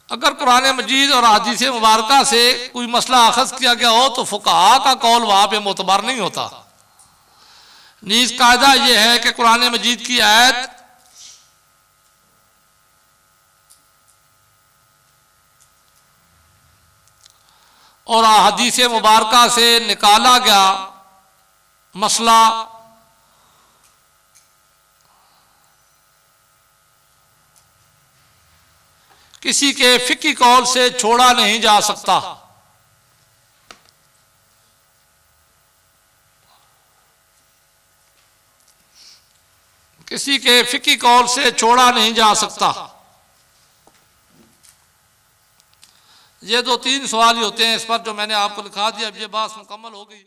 अगर कुरान मजीद और हदीस मुबारका से कोई मसला अखज़ किया गया हो तो फुकाहा का कौल वहां पे मोतबर नहीं होता। नीज कायदा ये है कि कुरान मजीद की आयत और हदीस मुबारका से निकाला गया मसला किसी के फिकी कौल से छोड़ा नहीं जा सकता। किसी के फिकी कौल से छोड़ा नहीं जा सकता। ये 2-3 सवाल ही होते हैं इस पर जो मैंने आपको लिखा दिया। अब ये बात मुकम्मल हो गई।